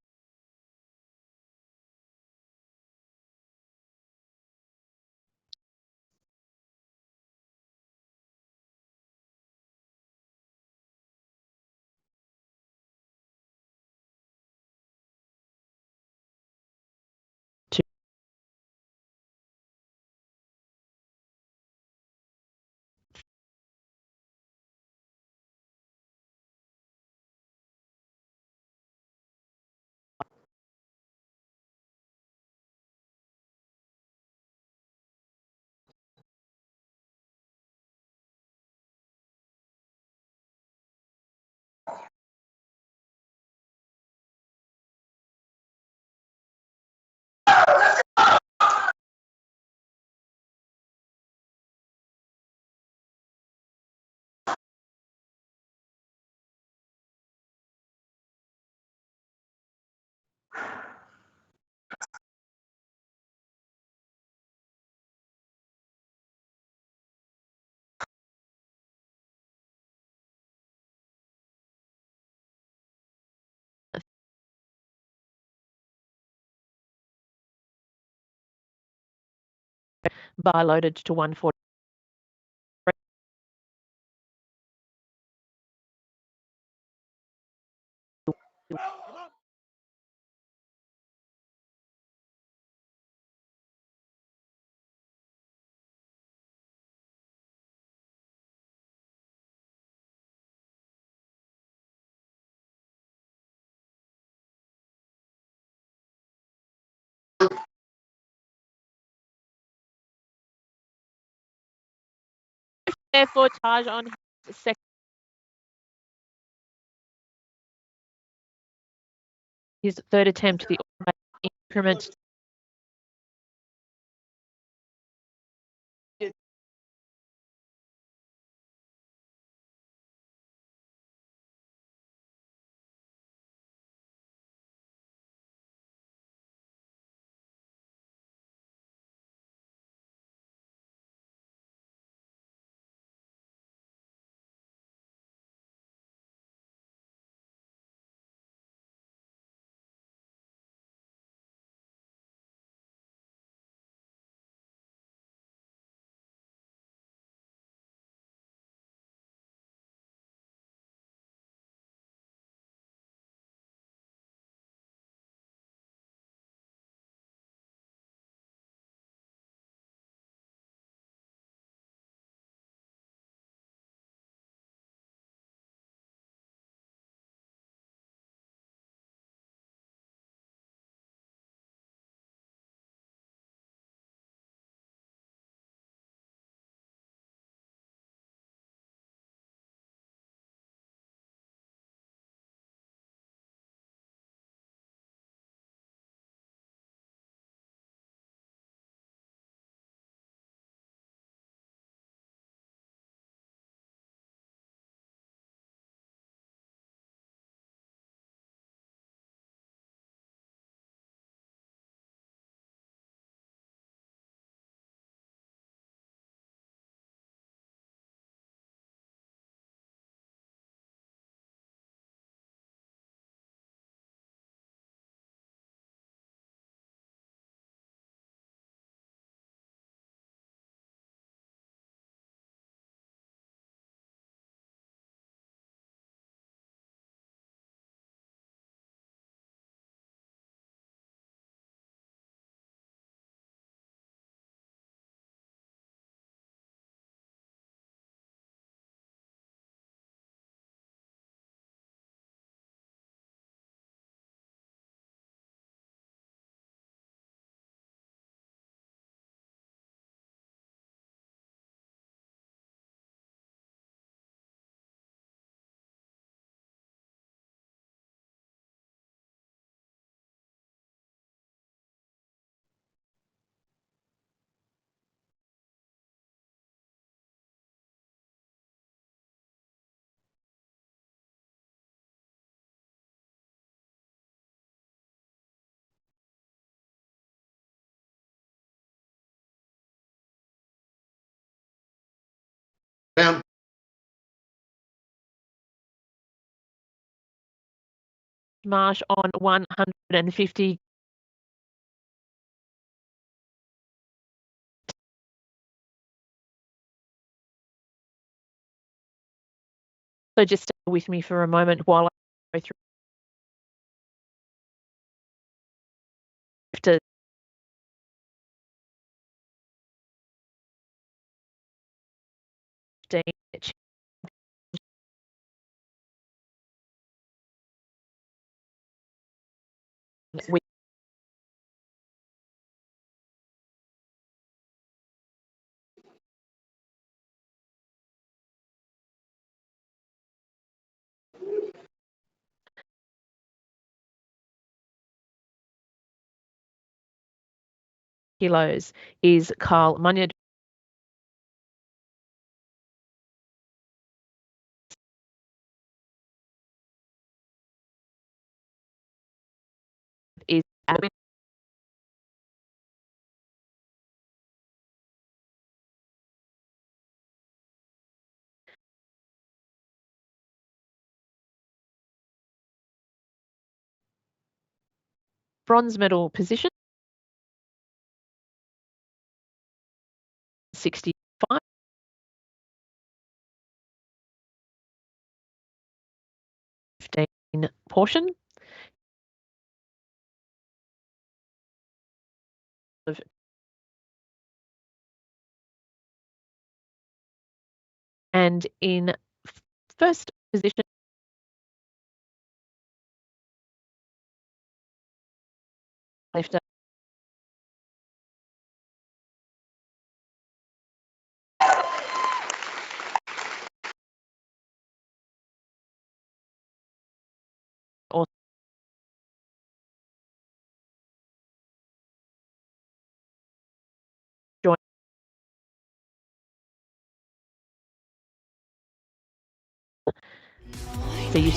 Bar loaded to 140. Therefore, Taj on his second. His third attempt, the automatic increment Down. Marsh on 150. So just stay with me for a moment while I go through lifters. We kilos is Carl Munyard. Is bronze medal position 65. Portion of and in first position lifter or joint. So you